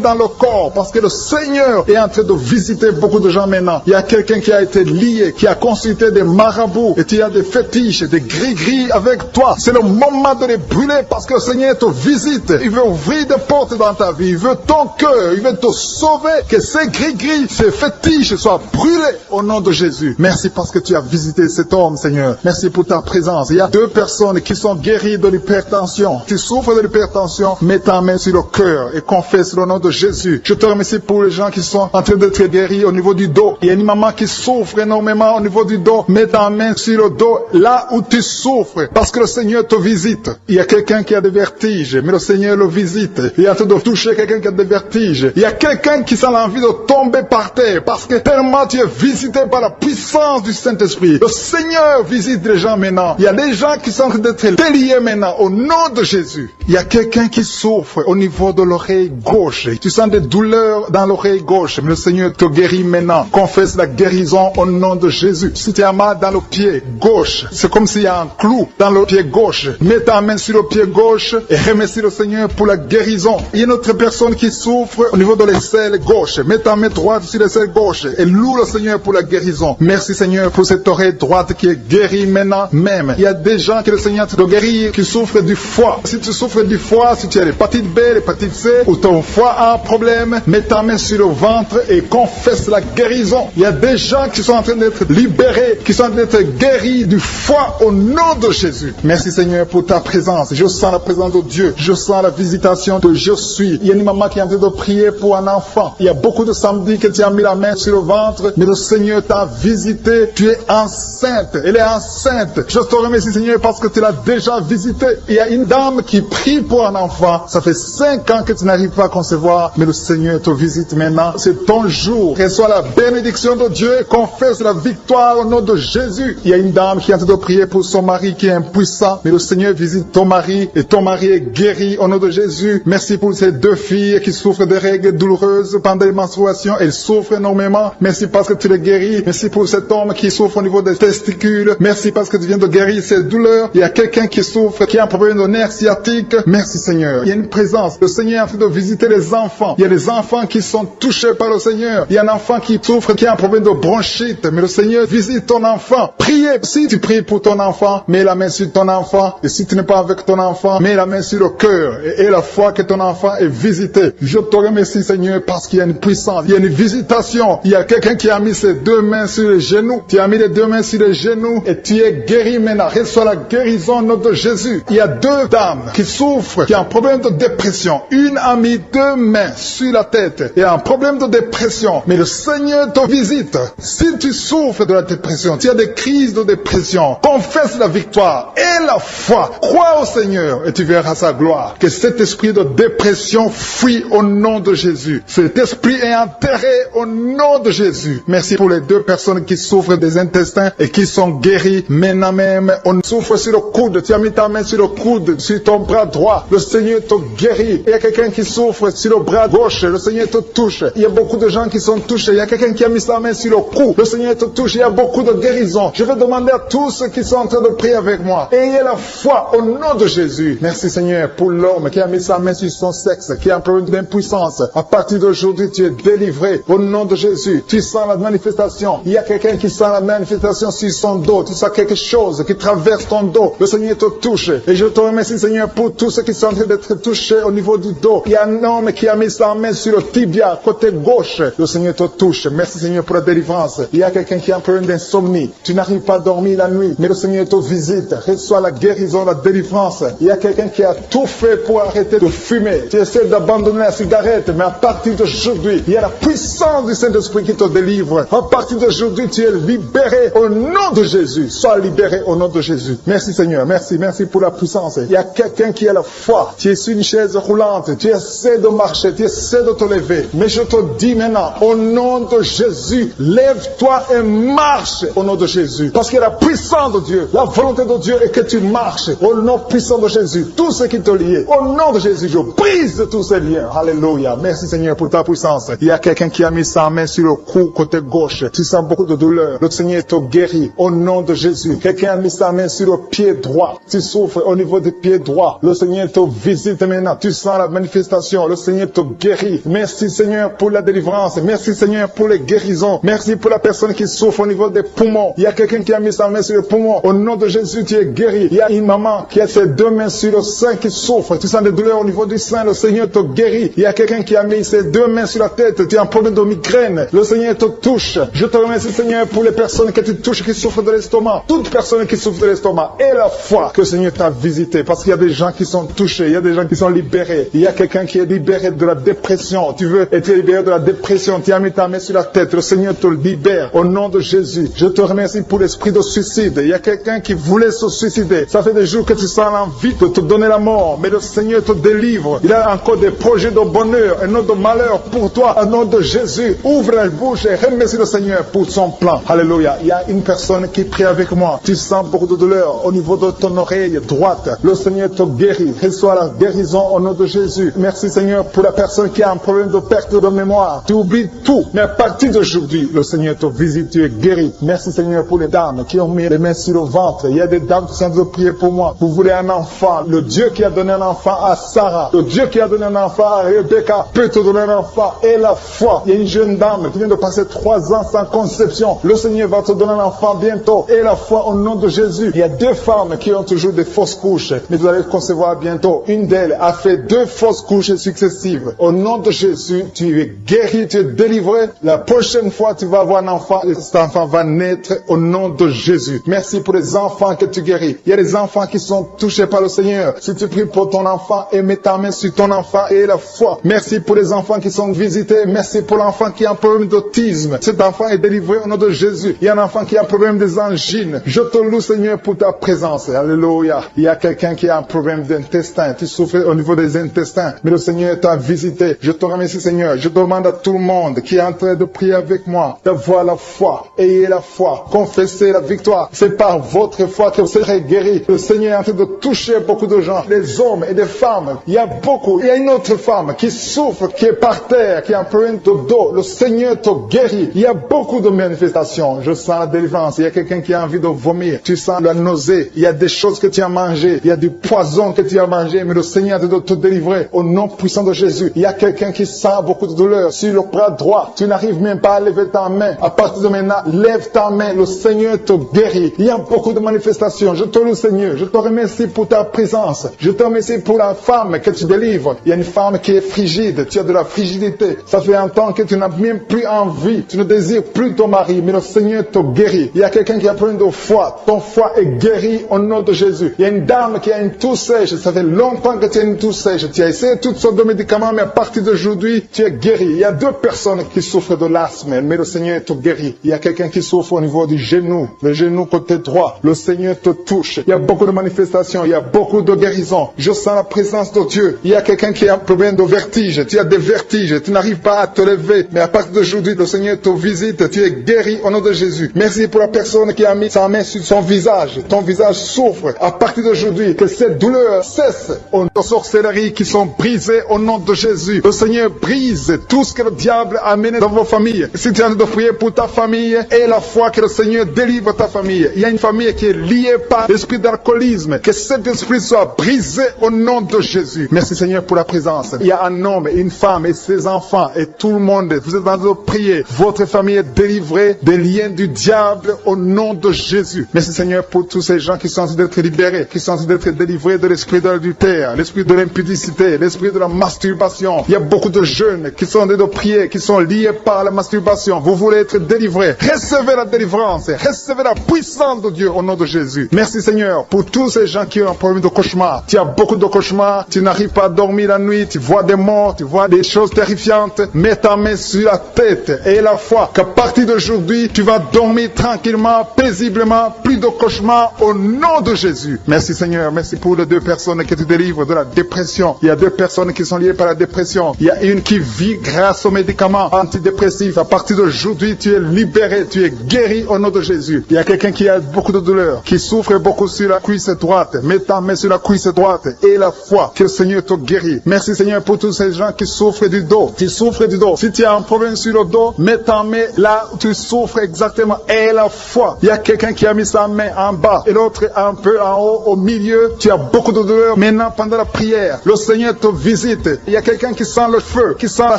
dans le corps parce que le Seigneur est en train de visiter beaucoup de gens maintenant. Il y a quelqu'un qui a été lié, qui a consulté des marabouts et tu as des fétiches, des gris-gris avec toi. C'est le moment de les brûler parce que le Seigneur te visite. Il veut ouvrir des portes dans ta vie. Il veut ton cœur. Il veut te sauver. Que ces gris-gris, ces fétiches soient brûlés au nom de Jésus. Merci parce que tu as visité cet homme, Seigneur. Merci pour ta présence. Il y a 2 personnes qui sont guéries de l'hypertension. Tu souffres de l'hypertension, mets ta main sur le cœur et confesse le nom de Jésus. Je te remercie pour les gens qui sont en train d'être guéris au niveau du dos. Il y a une maman qui souffre énormément au niveau du dos. Mets ta main sur le dos, là où tu souffres, parce que le Seigneur te visite. Il y a quelqu'un qui a des vertiges, mais le Seigneur le visite. Il est en train de toucher quelqu'un qui a des vertiges. Il y a quelqu'un qui sent l'envie de tomber par terre, parce que tellement tu es visité par la puissance du Saint-Esprit. Le Seigneur visite les gens maintenant. Il y a des gens qui sont en train d'être déliés maintenant, au nom de Jésus. Il y a quelqu'un qui souffre au niveau de l'oreille gauche. Tu sens des douleurs dans l'oreille gauche, mais le Seigneur te guérit maintenant. Confesse la guérison au nom de Jésus. Si tu as mal dans le pied gauche, c'est comme s'il y a un clou dans le pied gauche. Mets ta main sur le pied gauche et remercie le Seigneur pour la guérison. Il y a une autre personne qui souffre au niveau de l'aisselle gauche. Mets ta main droite sur l'aisselle gauche et loue le Seigneur pour la guérison. Merci Seigneur pour cette oreille droite qui est guérie maintenant même. Il y a des gens que le Seigneur te guérit qui souffrent du foie. Si tu souffres du foie, si tu as l'hépatite B, l'hépatite C, ou ton foie a un problème, mets ta main sur le ventre et confesse la guérison. Il y a des gens qui sont en train d'être libérés, qui sont en train d'être guéris du foie au nom de Jésus. Merci Seigneur pour ta présence. Je sens la présence de Dieu. Je sens la visitation de je suis. Il y a une maman qui est en train de prier pour un enfant. Il y a beaucoup de samedis que tu as mis la main sur le ventre, mais le Seigneur t'a visité. Tu es enceinte. Elle est enceinte. Je te remercie Seigneur parce que tu l'as déjà visité. Il y a une dame qui prie pour un enfant. Ça fait 5 ans que tu n'arrives pas à concevoir, mais le Seigneur te visite maintenant. C'est ton jour. Reçois la bénédiction de Dieu et confesse la victoire au nom de Jésus. Il y a une dame qui est en train de prier pour son mari qui est impuissant, mais le Seigneur visite ton mari et ton mari est guéri au nom de Jésus. Merci pour ces 2 filles qui souffrent de règles douloureuses pendant les menstruations. Elles souffrent énormément. Merci parce que tu les guéris. Merci pour cet homme qui souffre au niveau des testicules. Merci parce que tu viens de guérir ces douleurs. Il y a quelqu'un qui souffre, qui a un problème de nerf sciatique. Merci Seigneur. Il y a une présence. Le Seigneur est en train de visiter les enfants. Il y a des enfants qui sont touchés par le Seigneur. Il y a un enfant qui souffre, qui a un problème de bronchite. Mais le Seigneur visite ton enfant. Priez. Si tu pries pour ton enfant, mets la main sur ton enfant. Et si tu n'es pas avec ton enfant, mets la main sur le cœur. Et la foi que ton enfant est visité. Je te remercie Seigneur parce qu'il y a une puissance. Il y a une visitation. Il y a quelqu'un qui a mis ses 2 mains sur les genoux. Tu as mis les 2 mains sur les genoux et tu es guéri maintenant. Reçois la guérison au nom de Jésus. Il y a 2 dames qui souffrent, qui ont un problème de dépression. Une a mis 2 mains sur la tête et a un problème de dépression. Mais le Seigneur te visite. Si tu souffres de la dépression, tu as des crises de dépression, confesse la victoire et la foi. Crois au Seigneur et tu verras sa gloire. Que cet esprit de dépression fuit au nom de Jésus. Cet esprit est enterré au nom de Jésus. Merci pour les 2 personnes qui souffrent des intestins et qui sont guéries maintenant même. On souffre sur le coude. Tu as mis ta main sur le coude, sur ton bras droit. Le Seigneur te guérit. Il y a quelqu'un qui souffre sur le bras gauche. Le Seigneur te touche. Il y a beaucoup de gens qui sont touchés. Il y a quelqu'un qui a mis sa main sur le cou. Le Seigneur te touche. Il y a beaucoup de guérisons. Je vais demander à tous ceux qui sont en train de prier avec moi. Ayez la foi au nom de Jésus. Merci Seigneur pour l'homme qui a mis sa main sur son sexe, qui a un problème d'impuissance. À partir d'aujourd'hui, tu es délivré au nom de Jésus. Tu sens la manifestation. Il y a quelqu'un qui sent la manifestation sur son dos. Tu sens quelque chose qui traverse ton dos. Le Seigneur te touche. Et je te remercie Seigneur pour tous ceux qui sont en train d'être touchés au niveau du dos. Il y a un homme qui a mis sa main sur le tibia, côté gauche. Le Seigneur te touche. Merci Seigneur pour la délivrance. Il y a quelqu'un qui a un problème d'insomnie. Tu n'arrives pas à dormir la nuit, mais le Seigneur te visite. Reçois la guérison, la délivrance. Il y a quelqu'un qui a tout fait pour arrêter de fumer. Tu essaies d'abandonner la cigarette, mais à partir partir d'aujourd'hui, il y a la puissance du Saint-Esprit qui te délivre. À partir d'aujourd'hui, tu es libéré au nom de Jésus. Sois libéré au nom de Jésus. Merci Seigneur, merci pour la puissance. Il y a quelqu'un qui a la foi. Tu es sur une chaise roulante, tu essaies de marcher, tu essaies de te lever. Mais je te dis maintenant, au nom de Jésus, lève-toi et marche au nom de Jésus. Parce qu'il y a la puissance de Dieu. La volonté de Dieu est que tu marches au nom puissant de Jésus. Tout ce qui te lie, au nom de Jésus, je brise tous ces liens. Alléluia. Merci Seigneur pour ta puissance. Il y a quelqu'un qui a mis sa main sur le cou côté gauche. Tu sens beaucoup de douleur. Le Seigneur te guérit au nom de Jésus. Quelqu'un a mis sa main sur le pied droit. Tu souffres au niveau du pied droit. Le Seigneur te visite maintenant. Tu sens la manifestation. Le Seigneur te guérit. Merci Seigneur pour la délivrance. Merci Seigneur pour les guérisons. Merci pour la personne qui souffre au niveau des poumons. Il y a quelqu'un qui a mis sa main sur le poumon. Au nom de Jésus, tu es guéri. Il y a une maman qui a ses deux mains sur le sein qui souffre. Tu sens des douleurs au niveau du sein. Le Seigneur te guérit. Il y a quelqu'un qui a mis ses deux mains sur la tête. Tu as un problème de migraine. Le Seigneur te touche. Je te remercie Seigneur pour les personnes que tu touches qui souffrent de l'estomac. Toute personne qui souffre de l'estomac. Et la foi que le Seigneur t'a visité. Parce qu'il y a des gens qui sont touchés. Il y a des gens qui sont libérés. Il y a quelqu'un qui est libéré de la dépression. Tu veux être libéré de la dépression. Tu as mis ta main sur la tête. Le Seigneur te libère. Au nom de Jésus. Je te remercie pour l'esprit de suicide. Il y a quelqu'un qui voulait se suicider. Ça fait des jours que tu sens l'envie de te donner la mort. Mais le Seigneur te délivre. Il a encore des projets de bonheur et non de malheur pour toi. Au nom de Jésus. Ouvre la bouche et remercie le Seigneur pour son plan. Alléluia. Il y a une personne qui prie avec moi. Tu sens beaucoup de douleur au niveau de ton oreille droite. Le Seigneur te guérit. Reçois la guérison au nom de Jésus. Merci Seigneur pour la personne qui a un problème de perte de mémoire. Tu oublies tout. Mais à partir d'aujourd'hui, le Seigneur te visite. Tu es guéri. Merci Seigneur pour les dames qui ont mis les mains sur le ventre. Il y a des dames qui sont en train de prier pour moi. Vous voulez un enfant. Le Dieu qui a donné un enfant à Sarah. Le Dieu qui a donné un enfant à Rebecca peut te donner un enfant. Et la foi. Il y a une jeune dame qui vient de passer 3 ans sans conception. Le Seigneur va te donner un enfant bientôt. Et la foi au nom de Jésus. Il y a 2 femmes qui ont toujours des fausses couches. Mais vous allez concevoir bientôt. Une d'elles a fait 2 fausses couches successives. Au nom de Jésus, tu es guéri, tu es délivré. La prochaine fois, tu vas avoir un enfant. Et cet enfant va naître au nom de Jésus. Merci pour les enfants que tu guéris. Il y a des enfants qui sont touchés par le Seigneur. Si tu pries pour ton enfant et mets ta main sur ton enfant et la foi. Merci pour les enfants qui sont visités. Merci pour l'enfant qui a un problème d'autisme. Cet enfant est délivré au nom de Jésus. Il y a un enfant qui a un problème des angines. Je te loue Seigneur pour ta présence. Alléluia. Il y a quelqu'un qui a un problème d'intestin. Tu souffres au niveau des intestins. Mais le Seigneur t'a visité. Je te remercie Seigneur. Je demande à tout le monde qui est en train de prier avec moi d'avoir la foi. Ayez la foi. Confessez la victoire. C'est par votre foi que vous serez guéris. Le Seigneur est en train de toucher beaucoup de gens. Les hommes et des femmes. Il y a beaucoup. Il y a une autre femme qui souffre, qui est par terre, qui a un problème de dos. Le Seigneur te guérit. Il y a beaucoup de manifestations. Je sens la délivrance. Il y a quelqu'un qui a envie de vomir. Tu sens la nausée. Il y a des choses que tu as mangées. Il y a du poison que tu as mangé. Mais le Seigneur doit te délivrer au nom puissant de Jésus. Il y a quelqu'un qui sent beaucoup de douleur sur le bras droit. Tu n'arrives même pas à lever ta main. À partir de maintenant, lève ta main. Le Seigneur te guérit. Il y a beaucoup de manifestations. Je te loue Seigneur. Je te remercie pour ta présence. Je te remercie pour la femme que tu délivres. Il y a une femme qui est frigide. Tu as de la frigidité. Ça fait un temps que tu n'as même plus envie. Tu ne désires plus ton mari. Mais le Seigneur te guérit. Il y a quelqu'un qui a plein de foi. Ton foie est guéri au nom de Jésus. Il y a une dame qui a une toux sèche. Ça fait longtemps que tu as une toux sèche. Tu as essayé toutes sortes de médicaments, mais à partir d'aujourd'hui, tu es guéri. Il y a 2 personnes qui souffrent de l'asthme, mais le Seigneur te guérit. Il y a quelqu'un qui souffre au niveau du genou, le genou côté droit. Le Seigneur te touche. Il y a beaucoup de manifestations. Il y a beaucoup de guérisons. Je sens la présence de Dieu. Il y a quelqu'un qui a un problème de vertige. Tu as des vertiges. Tu n'arrives pas à te lever, mais à partir d'aujourd'hui, le Seigneur te visite. Tu es guéri au nom de Jésus. Merci pour la personne qui a mis sa main sur son visage. Ton visage souffre. À partir d'aujourd'hui, que cette douleur cesse. Aux sorcelleries qui sont brisées au nom de Jésus. Le Seigneur brise tout ce que le diable a amené dans vos familles. Si tu es en train de prier pour ta famille, et la foi que le Seigneur délivre ta famille. Il y a une famille qui est liée par l'esprit d'alcoolisme. Que cet esprit soit brisé au nom de Jésus. Merci Seigneur pour la présence. Il y a un homme, une femme et ses enfants et tout le monde. Vous êtes en train de prier. Votre famille est délivrée des liens du diable au nom de Jésus. Merci Seigneur pour tous ces gens qui sont en train d'être libérés, qui sont en train d'être délivrés de l'esprit de l'adultère, l'esprit de l'impudicité, l'esprit de la masturbation. Il y a beaucoup de jeunes qui sont en train de prier, qui sont liés par la masturbation. Vous voulez être délivrés. Recevez la délivrance. Recevez la puissance de Dieu au nom de Jésus. Merci Seigneur pour tous ces gens qui ont un problème de cauchemar. Tu as beaucoup de cauchemars. Tu n'arrives pas à dormir la nuit. Tu vois des morts. Tu vois des choses terrifiantes, mets ta main sur la tête et la foi qu'à partir d'aujourd'hui, tu vas dormir tranquillement, paisiblement, plus de cauchemars au nom de Jésus. Merci Seigneur, merci pour les 2 personnes que tu délivres de la dépression. Il y a 2 personnes qui sont liées par la dépression. Il y a une qui vit grâce aux médicaments antidépressifs. À partir d'aujourd'hui, tu es libéré, tu es guéri au nom de Jésus. Il y a quelqu'un qui a beaucoup de douleurs, qui souffre beaucoup sur la cuisse droite. Mets ta main sur la cuisse droite et la foi que le Seigneur te guérit. Merci Seigneur pour tous ces gens qui souffrent du dos. Tu souffres du dos. Si tu as un problème sur le dos, mets ta main là où tu souffres exactement et la foi. Il y a quelqu'un qui a mis sa main en bas et l'autre un peu en haut, au milieu. Tu as beaucoup de douleurs. Maintenant, pendant la prière, le Seigneur te visite. Il y a quelqu'un qui sent le feu, qui sent la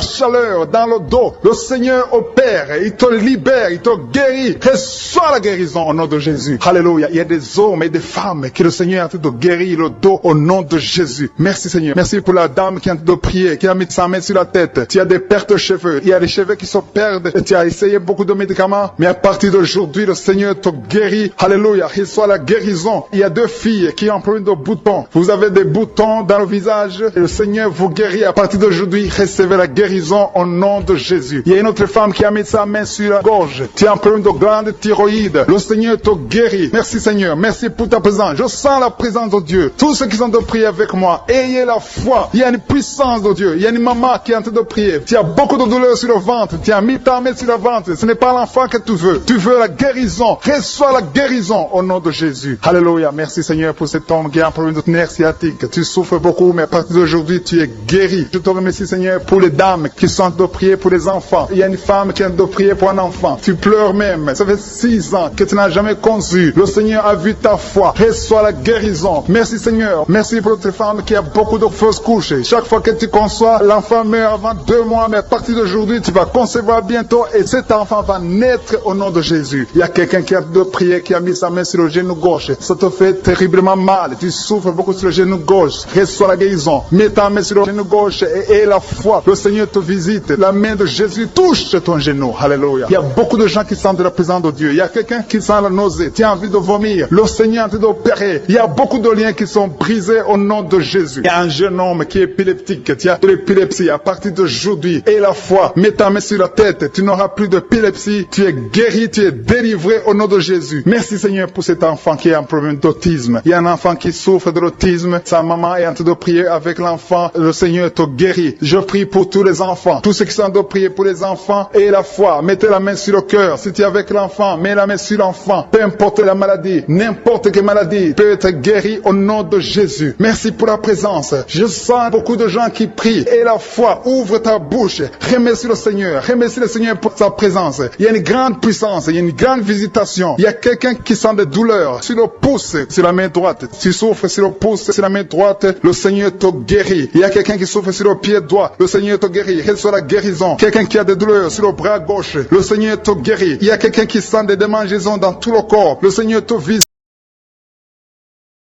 chaleur dans le dos. Le Seigneur opère, il te libère, il te guérit. Reçois la guérison au nom de Jésus. Alléluia. Il y a des hommes et des femmes que le Seigneur a tout de guérir le dos au nom de Jésus. Merci Seigneur. Merci pour la dame qui a de prier, qui a mis sa main sur la tête. Tu as des pertes de cheveux. Il y a des cheveux qui se perdent. Et tu as essayé beaucoup de médicaments. Mais à partir d'aujourd'hui, le Seigneur te guérit. Alléluia. Reçois la guérison. Il y a 2 filles qui ont un problème de boutons. Vous avez des boutons dans le visage. Et le Seigneur vous guérit. À partir d'aujourd'hui, recevez la guérison au nom de Jésus. Il y a une autre femme qui a mis sa main sur la gorge. Tu as un problème de glande thyroïde. Le Seigneur te guérit. Merci Seigneur. Merci pour ta présence. Je sens la présence de Dieu. Tous ceux qui sont de prier avec moi, ayez la foi. Il y a une puissance de Dieu. Il y a une maman qui est en train de prier. Tu as beaucoup de douleurs sur le ventre. Tu as mis ta main sur le ventre. Ce n'est pas l'enfant que tu veux. Tu veux la guérison. Reçois la guérison au nom de Jésus. Alléluia. Merci Seigneur pour cet homme qui a un problème de nerf sciatique. Tu souffres beaucoup, mais à partir d'aujourd'hui, tu es guéri. Je te remercie Seigneur pour les dames qui sont de prier pour les enfants. Il y a une femme qui est de prier pour un enfant. Tu pleures même. Ça fait 6 ans que tu n'as jamais conçu. Le Seigneur a vu ta foi. Reçois la guérison. Merci Seigneur. Merci pour notre femme qui a beaucoup de fausses couches. Chaque fois que tu conçois, l'enfant meurt avant 2 mois, mais à partir d'aujourd'hui, tu vas concevoir bientôt et cet enfant va naître au nom de Jésus. Il y a quelqu'un qui a de prier, qui a mis sa main sur le genou gauche. Ça te fait terriblement mal. Tu souffres beaucoup sur le genou gauche. Reçois la guérison. Mets ta main sur le genou gauche et la foi. Le Seigneur te visite. La main de Jésus touche ton genou. Alléluia. Il y a beaucoup de gens qui sentent la présence de Dieu. Il y a quelqu'un qui sent la nausée. Tu as envie de vomir. Le Seigneur est en train d'opérer. Il y a beaucoup de liens qui sont brisés au nom de Jésus. Il y a un jeune homme qui est épileptique. Tu as de l'épilepsie à partir d'aujourd'hui. Et la foi. Mets ta main sur la tête. Tu n'auras plus d'épilepsie. Tu es guéri. Tu es délivré au nom de Jésus. Merci Seigneur pour cet enfant qui a un problème d'autisme. Il y a un enfant qui souffre de l'autisme. Sa maman est en train de prier avec l'enfant. Le Seigneur te guérit. Je prie pour tous les enfants. Tous ceux qui sont en train de prier pour les enfants et la foi. Mettez la main sur le cœur. Si tu es avec l'enfant, mets la main sur l'enfant. Peu importe la maladie, n'importe quelle maladie peut être guérie au nom de Jésus. Merci pour la présence. Je sens beaucoup de gens qui prient. Et la foi, ouvre ta bouche. Remercie le Seigneur. Remercie le Seigneur pour sa présence. Il y a une grande puissance. Il y a une grande visitation. Il y a quelqu'un qui sent des douleurs sur le pouce, sur la main droite. Tu souffres sur le pouce, sur la main droite. Le Seigneur te guérit. Il y a quelqu'un qui souffre sur le pied droit. Le Seigneur te guérit. Reçois la guérison. Quelqu'un qui a des douleurs sur le bras gauche. Le Seigneur te guérit. Il y a quelqu'un qui sent des démangeaisons dans tout le corps. Le Seigneur te visite.